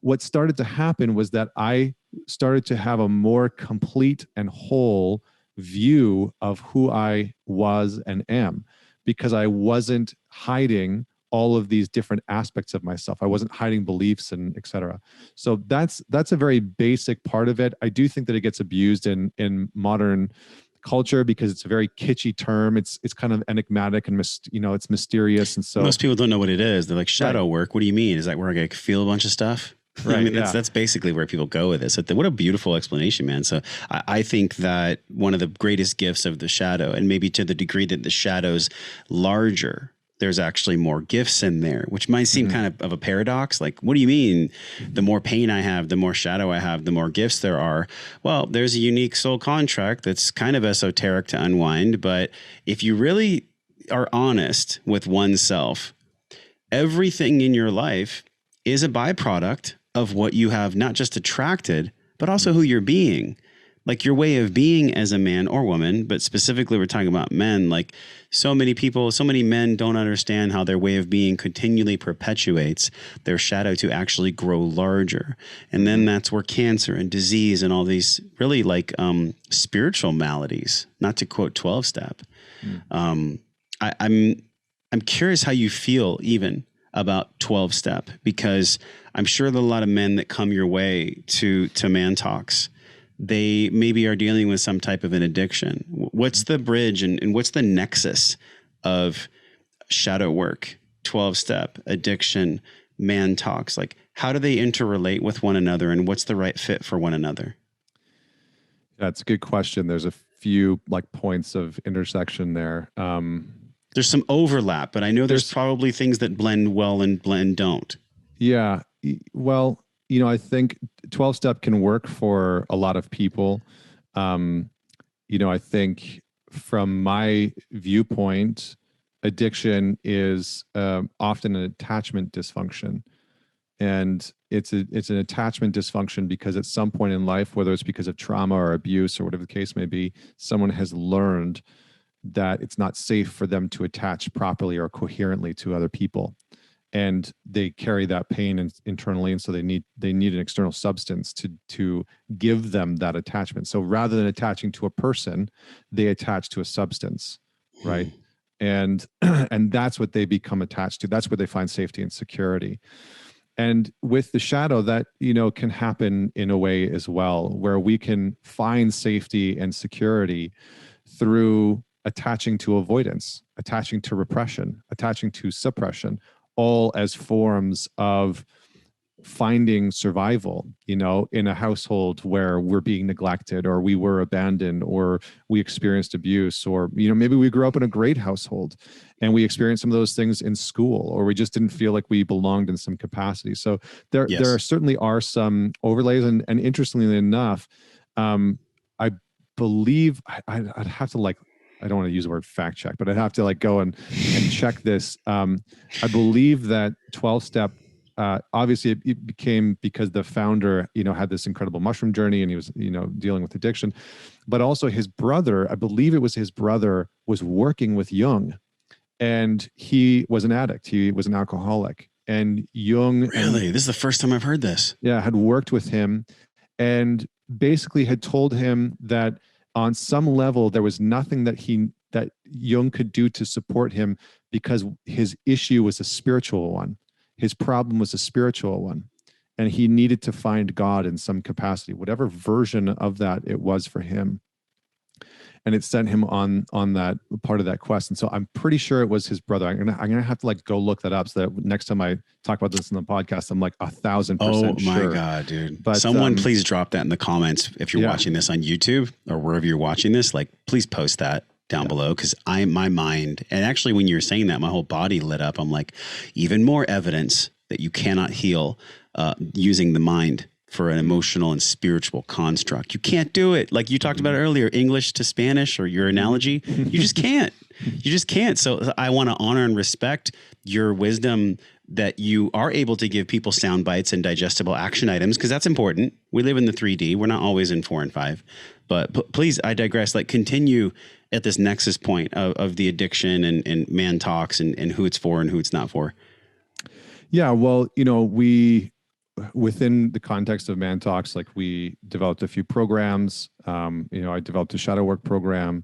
what started to happen was that I started to have a more complete and whole view of who I was and am, because I wasn't hiding all of these different aspects of myself. I wasn't hiding beliefs and et cetera. So that's a very basic part of it. I do think that it gets abused in modern culture because it's a very kitschy term. It's kind of enigmatic and it's mysterious. And so most people don't know what it is. They're like, shadow work. What do you mean? Is that where I feel a bunch of stuff? Right. I mean, that's basically where people go with this. What a beautiful explanation, man. So I think that one of the greatest gifts of the shadow, and maybe to the degree that the shadow's larger, there's actually more gifts in there, which might seem kind of a paradox. Like, what do you mean? The more pain I have, the more shadow I have, the more gifts there are. Well, there's a unique soul contract that's kind of esoteric to unwind. But if you really are honest with oneself, everything in your life is a byproduct of what you have not just attracted, but also who you're being. Like your way of being as a man or woman, but specifically we're talking about men. Like so many people, so many men don't understand how their way of being continually perpetuates their shadow to actually grow larger. And then that's where cancer and disease and all these really like spiritual maladies, not to quote 12-step. I'm curious how you feel even about 12-step, because I'm sure that a lot of men that come your way to Man Talks, they maybe are dealing with some type of an addiction. What's the bridge and what's the nexus of shadow work, 12-step, addiction, Man Talks? Like, how do they interrelate with one another, and what's the right fit for one another? That's a good question. There's a few like points of intersection there. There's some overlap, but I know there's probably things that blend well and blend don't. Yeah. Well, I think 12-step can work for a lot of people. I think from my viewpoint, addiction is often an attachment dysfunction. And it's an attachment dysfunction because at some point in life, whether it's because of trauma or abuse or whatever the case may be, someone has learned that it's not safe for them to attach properly or coherently to other people. And they carry that pain internally, and so they need an external substance to give them that attachment. So rather than attaching to a person, they attach to a substance, right? And that's what they become attached to. That's where they find safety and security. And with the shadow, that can happen in a way as well, where we can find safety and security through attaching to avoidance, attaching to repression, attaching to suppression, all as forms of finding survival, in a household where we're being neglected, or we were abandoned, or we experienced abuse, or, maybe we grew up in a great household and we experienced some of those things in school, or we just didn't feel like we belonged in some capacity. So there certainly are some overlays. And interestingly enough, I believe I'd have to I don't want to use the word fact check, but I'd have to go and check this. I believe that 12-step, obviously it became because the founder, had this incredible mushroom journey, and he was, dealing with addiction, but also his brother, I believe it was his brother, was working with Jung and he was an addict. He was an alcoholic. And Jung, really, this is the first time I've heard this. Yeah, had worked with him and basically had told him that on some level there was nothing that Jung could do to support him, because his issue was a spiritual one. His problem was a spiritual one. And he needed to find God in some capacity, whatever version of that it was for him. And it sent him on that part of that quest. And so I'm pretty sure it was his brother. I'm gonna have to like go look that up, so that next time I talk about this in the podcast, I'm like 1,000% sure. Oh my God, dude. But someone please drop that in the comments. If you're watching this on YouTube or wherever you're watching this, like please post that down below. Cause my mind, and actually when you were saying that, my whole body lit up. I'm like, even more evidence that you cannot heal using the mind for an emotional and spiritual construct. You can't do it. Like you talked about earlier, English to Spanish, or your analogy, you just can't. You just can't. So I want to honor and respect your wisdom that you are able to give people sound bites and digestible action items, because that's important. We live in the 3D. We're not always in 4 and 5. But please, I digress. Like continue at this nexus point of the addiction and man talks and who it's for and who it's not for. Yeah, well, within the context of Man Talks, like we developed a few programs. I developed a shadow work program,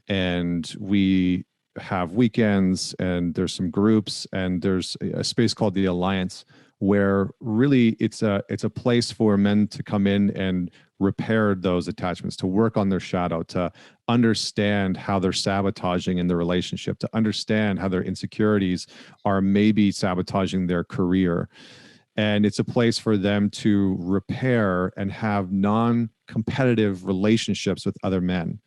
and we have weekends, and there's some groups, and there's a space called the Alliance, where really it's a place for men to come in and repair those attachments, to work on their shadow, to understand how they're sabotaging in the relationship, to understand how their insecurities are maybe sabotaging their career. And it's a place for them to repair and have non-competitive relationships with other men.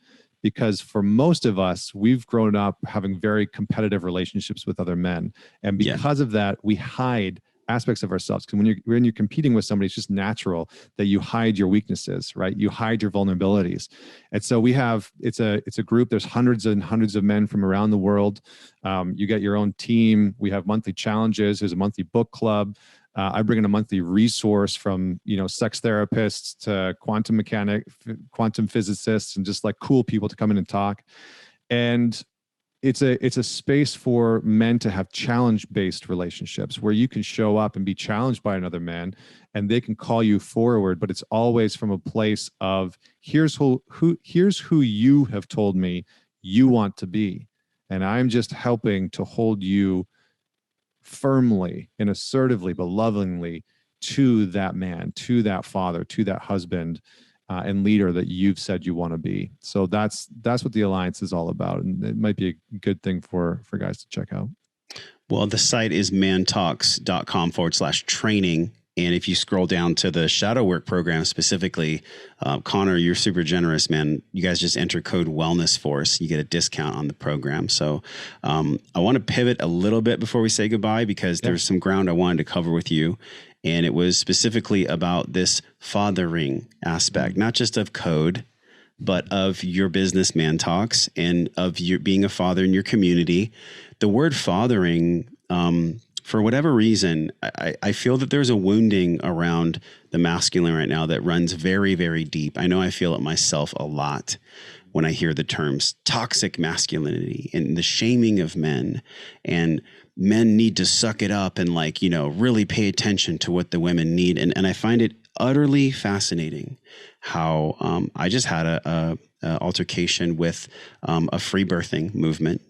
Because for most of us, we've grown up having very competitive relationships with other men. And because of that, we hide aspects of ourselves. Because when you're competing with somebody, it's just natural that you hide your weaknesses, right? You hide your vulnerabilities. And so it's a group. There's hundreds and hundreds of men from around the world. You get your own team. We have monthly challenges. There's a monthly book club. I bring in a monthly resource from, sex therapists to quantum physicists, and just like cool people to come in and talk. And it's a space for men to have challenge-based relationships, where you can show up and be challenged by another man, and they can call you forward, but it's always from a place of here's who you have told me you want to be, and I'm just helping to hold you firmly and assertively but lovingly to that man, to that father, to that husband and leader that you've said you want to be. So that's what the Alliance is all about, and it might be a good thing for guys to check out. Well, the site is mantalks.com/training. And if you scroll down to the shadow work program specifically, Connor, you're super generous, man. You guys just enter code Wellness Force. You get a discount on the program. So I want to pivot a little bit before we say goodbye, because there's some ground I wanted to cover with you. And it was specifically about this fathering aspect, not just of code, but of your business, Man Talks, and of your being a father in your community. The word fathering, for whatever reason, I feel that there's a wounding around the masculine right now that runs very, very deep. I know I feel it myself a lot when I hear the terms toxic masculinity and the shaming of men, and men need to suck it up and really pay attention to what the women need. And I find it utterly fascinating how I just had a altercation with a free birthing movement.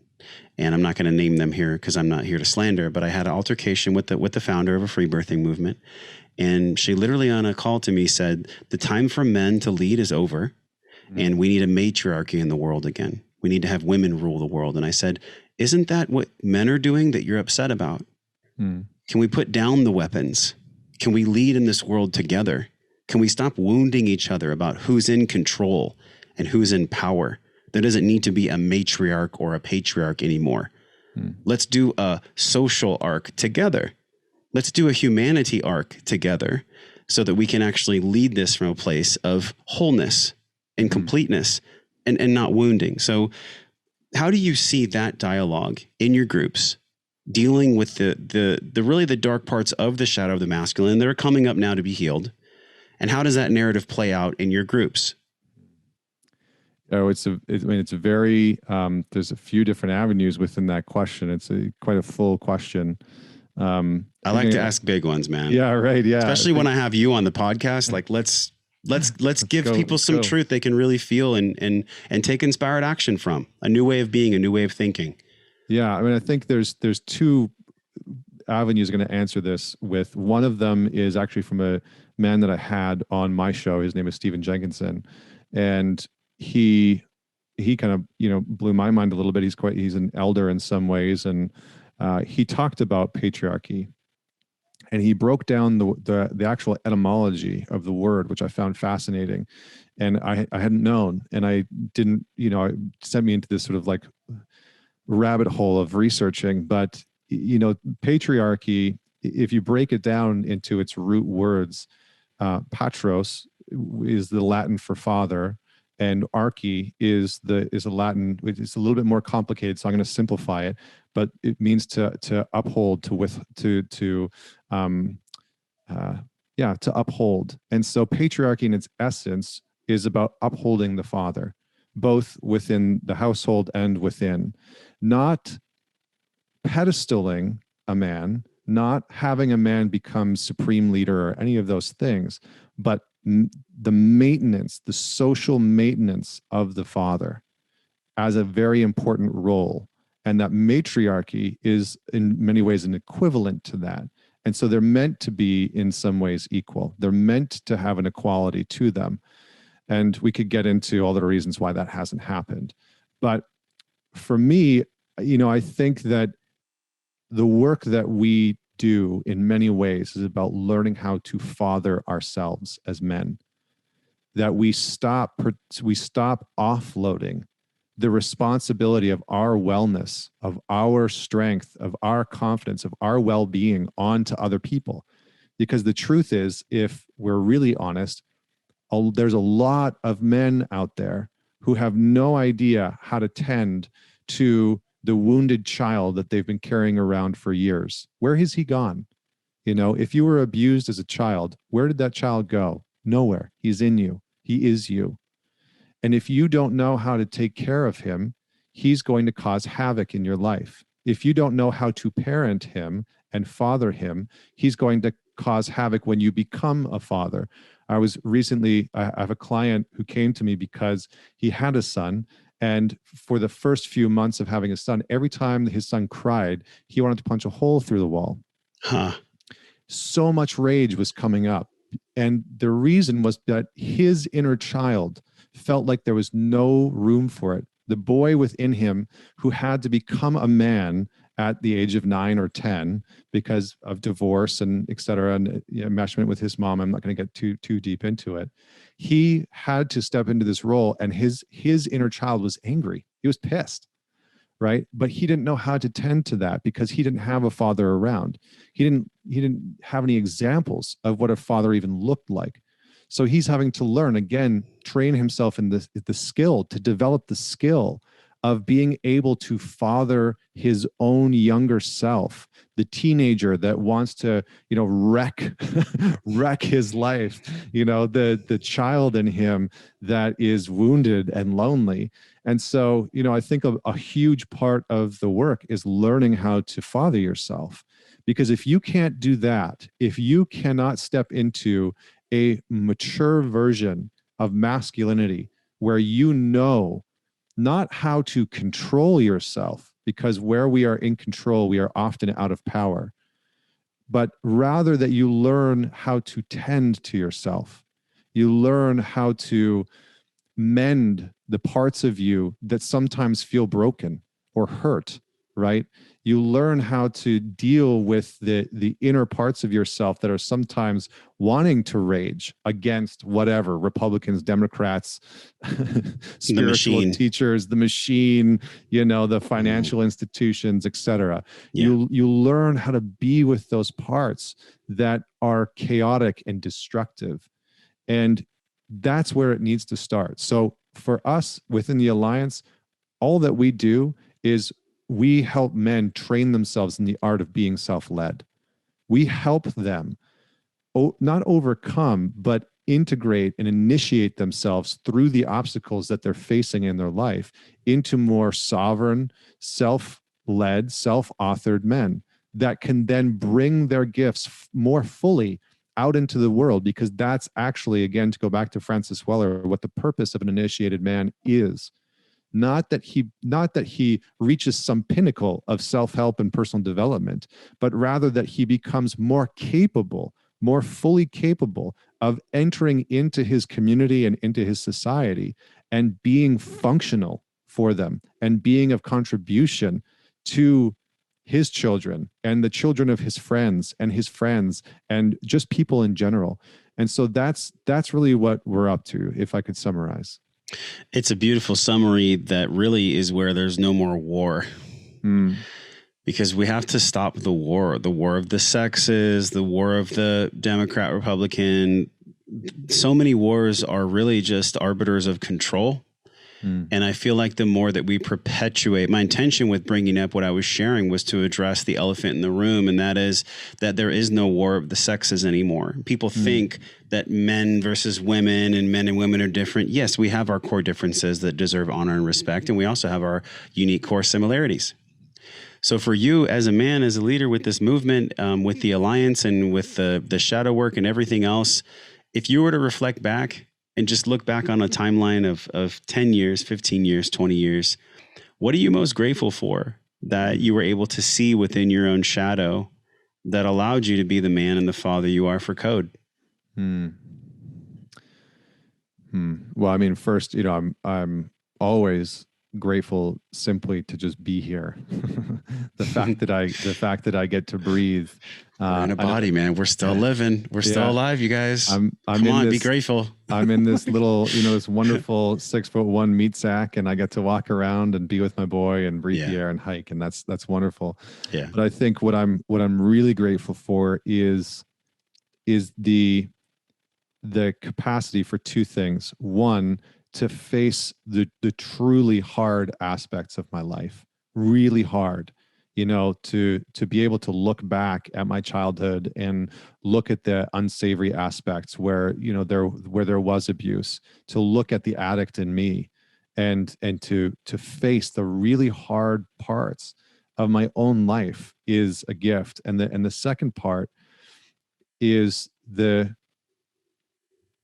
And I'm not going to name them here because I'm not here to slander, but I had an altercation with the founder of a free birthing movement. And she literally on a call to me said, the time for men to lead is over, and we need a matriarchy in the world again. We need to have women rule the world. And I said, isn't that what men are doing that you're upset about? Can we put down the weapons? Can we lead in this world together? Can we stop wounding each other about who's in control and who's in power? There doesn't need to be a matriarch or a patriarch anymore. Let's do a social arc together. Let's do a humanity arc together, so that we can actually lead this from a place of wholeness and completeness and not wounding. So how do you see that dialogue in your groups, dealing with the really the dark parts of the shadow of the masculine that are coming up now to be healed? And how does that narrative play out in your groups? Oh, I mean, it's a very, there's a few different avenues within that question. It's quite a full question. I like to Again, ask big ones, man. yeah, right. Yeah. Especially when I have you on the podcast. Like let's Let's give go. people Let's some go. truth they can really feel and take inspired action from. A new way of being, a new way of thinking. Yeah. I mean, I think there's two avenues going to answer this with. One of them is actually from a man that I had on my show. His name is Stephen Jenkinson. And he kind of, blew my mind a little bit. He's an elder in some ways. And he talked about patriarchy, and he broke down the actual etymology of the word, which I found fascinating. And I hadn't known, and I didn't, it sent me into this sort of like rabbit hole of researching. But patriarchy, if you break it down into its root words, patros is the Latin for father, and archy is a Latin. It's a little bit more complicated, so I'm going to simplify it. But it means to uphold, um, to uphold. And so patriarchy in its essence is about upholding the father, both within the household and within, not pedestaling a man, not having a man become supreme leader or any of those things, but the maintenance, the social maintenance of the father as a very important role. And that matriarchy is in many ways an equivalent to that. And so they're meant to be in some ways equal. They're meant to have an equality to them. And we could get into all the reasons why that hasn't happened. But for me, I think that the work that we do in many ways is about learning how to father ourselves as men. That we stop offloading the responsibility of our wellness, of our strength, of our confidence, of our well-being onto other people. Because the truth is, if we're really honest, there's a lot of men out there who have no idea how to tend to the wounded child that they've been carrying around for years. Where has he gone? If you were abused as a child, where did that child go? Nowhere. He's in you. He is you. And if you don't know how to take care of him, he's going to cause havoc in your life. If you don't know how to parent him and father him, he's going to cause havoc when you become a father. I have a client who came to me because he had a son. And for the first few months of having a son, every time his son cried, he wanted to punch a hole through the wall. Huh. So much rage was coming up. And the reason was that his inner child felt like there was no room for it. The boy within him who had to become a man at the age of 9 or 10 because of divorce and et cetera, and enmeshment with his mom. I'm not going to get too deep into it. He had to step into this role, and his inner child was angry. He was pissed, right? But he didn't know how to tend to that because he didn't have a father around. He didn't have any examples of what a father even looked like. So he's having to learn, again, train himself in the skill, to develop the skill of being able to father his own younger self, the teenager that wants to, wreck his life, the child in him that is wounded and lonely. And so, I think a huge part of the work is learning how to father yourself. Because if you can't do that, if you cannot step into a mature version of masculinity where not how to control yourself, because where we are in control, we are often out of power, but rather that you learn how to tend to yourself. You learn how to mend the parts of you that sometimes feel broken or hurt, right? You learn how to deal with the inner parts of yourself that are sometimes wanting to rage against whatever, Republicans, Democrats, spiritual teachers, the machine, the financial institutions, etc. Yeah. You learn how to be with those parts that are chaotic and destructive. And that's where it needs to start. So for us within the Alliance, all that we do is we help men train themselves in the art of being self-led. We help them not overcome, but integrate and initiate themselves through the obstacles that they're facing in their life into more sovereign, self-led, self-authored men that can then bring their gifts more fully out into the world, because that's actually, again, to go back to Francis Weller, what the purpose of an initiated man is. Not that he reaches some pinnacle of self-help and personal development, but rather that he becomes more capable, more fully capable of entering into his community and into his society and being functional for them and being of contribution to his children and the children of his friends and just people in general. And so that's really what we're up to, if I could summarize. It's a beautiful summary that really is where there's no more war. Because we have to stop the war of the sexes, the war of the Democrat, Republican. So many wars are really just arbiters of control. And I feel like the more that we perpetuate, my intention with bringing up what I was sharing was to address the elephant in the room. And that is that there is no war of the sexes anymore. People think that men versus women and men and women are different. Yes, we have our core differences that deserve honor and respect. And we also have our unique core similarities. So for you as a man, as a leader with this movement, with the Alliance and with the shadow work and everything else, if you were to reflect back and just look back on a timeline of 10 years, 15 years, 20 years, what are you most grateful for that you were able to see within your own shadow that allowed you to be the man and the father you are for Code? Well, I mean, first, I'm always grateful simply to just be here. the fact that I get to breathe. We're in a body, man. We're still living. We're still alive, you guys. Come on, be grateful. I'm in this little, this wonderful 6'1" meat sack, and I get to walk around and be with my boy and breathe the air and hike, and that's wonderful. Yeah. But I think what I'm really grateful for is the capacity for two things. One, to face the truly hard aspects of my life, really hard, to be able to look back at my childhood and look at the unsavory aspects where there was abuse, to look at the addict in me, and to face the really hard parts of my own life is a gift. And the second part is the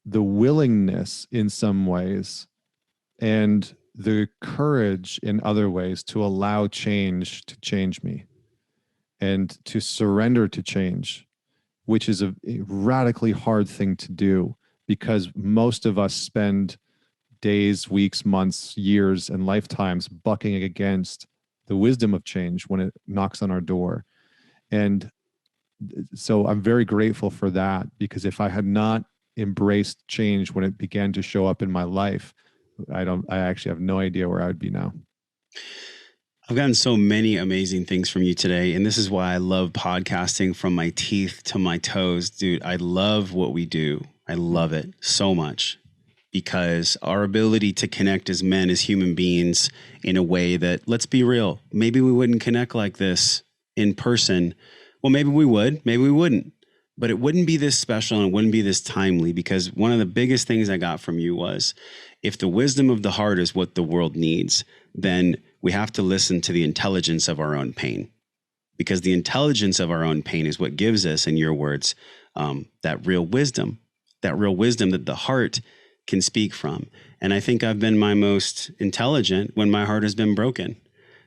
willingness in some ways and the courage in other ways to allow change to change me and to surrender to change, which is a radically hard thing to do, because most of us spend days, weeks, months, years, and lifetimes bucking against the wisdom of change when it knocks on our door. And so I'm very grateful for that, because if I had not embraced change when it began to show up in my life, I actually have no idea where I would be now. I've gotten so many amazing things from you today. And this is why I love podcasting from my teeth to my toes. Dude, I love what we do. I love it so much, because our ability to connect as men, as human beings, in a way that, let's be real, maybe we wouldn't connect like this in person. Well, maybe we would, maybe we wouldn't. But it wouldn't be this special and it wouldn't be this timely, because one of the biggest things I got from you was, if the wisdom of the heart is what the world needs, then we have to listen to the intelligence of our own pain, because the intelligence of our own pain is what gives us, in your words, that real wisdom that the heart can speak from. And I think I've been my most intelligent when my heart has been broken.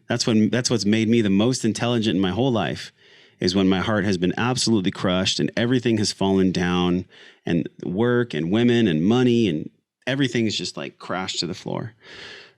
That's what's made me the most intelligent in my whole life, is when my heart has been absolutely crushed and everything has fallen down, and work and women and money and everything is just like crashed to the floor.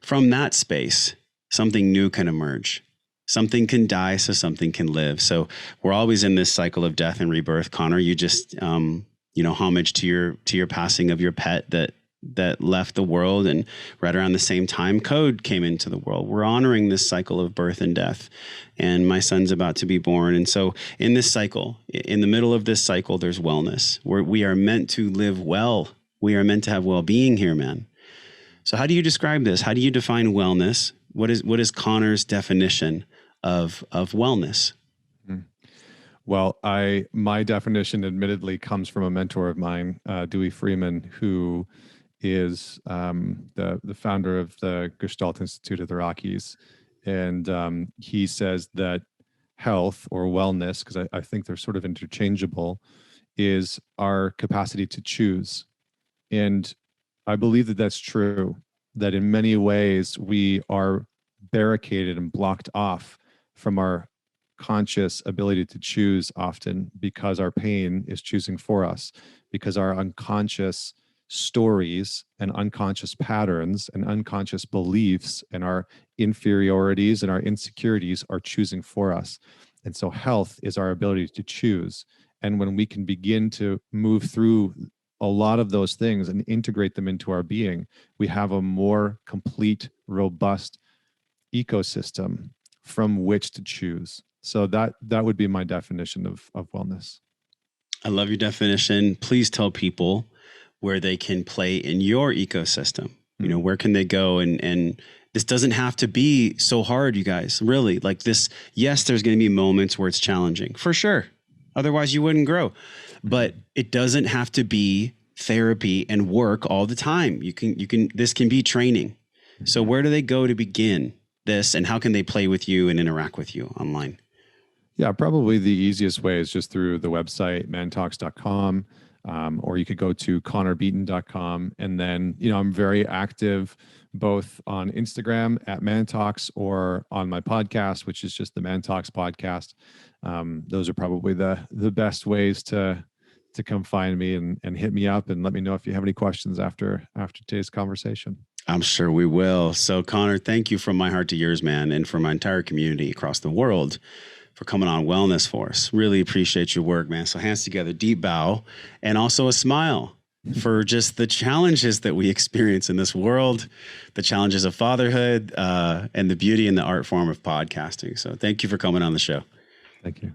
From that space, something new can emerge. Something can die so something can live. So we're always in this cycle of death and rebirth. Connor, you just, homage to your passing of your pet that left the world, and right around the same time Code came into the world. We're honoring this cycle of birth and death, and my son's about to be born. And so in this cycle, in the middle of this cycle, there's wellness, where we are meant to live well. We are meant to have well-being here, man. So how do you describe this? How do you define wellness? What is Connor's definition of wellness? Well, my definition admittedly comes from a mentor of mine, Dewey Freeman, who is the founder of the Gestalt Institute of the Rockies. And he says that health or wellness, because I think they're sort of interchangeable, is our capacity to choose. And I believe that that's true, that in many ways we are barricaded and blocked off from our conscious ability to choose often because our pain is choosing for us, because our unconscious stories and unconscious patterns and unconscious beliefs and our inferiorities and our insecurities are choosing for us. And so health is our ability to choose. And when we can begin to move through a lot of those things and integrate them into our being, we have a more complete, robust ecosystem from which to choose. So that would be my definition of wellness. I love your definition. Please tell people where they can play in your ecosystem. You know, where can they go? And this doesn't have to be so hard, you guys, really. Like this, yes, there's going to be moments where it's challenging, for sure. Otherwise you wouldn't grow. But it doesn't have to be therapy and work all the time. This can be training. So where do they go to begin this, and how can they play with you and interact with you online? Yeah, probably the easiest way is just through the website, mantalks.com, or you could go to connorbeaton.com. And then, I'm very active both on Instagram at mantalks or on my podcast, which is just the Mantalks podcast. Those are probably the best ways to come find me and hit me up and let me know if you have any questions after today's conversation. I'm sure we will. So Connor, thank you from my heart to yours, man, and for my entire community across the world for coming on Wellness Force. Really appreciate your work, man. So hands together, deep bow, and also a smile for just the challenges that we experience in this world, the challenges of fatherhood, and the beauty and the art form of podcasting. So thank you for coming on the show. Thank you.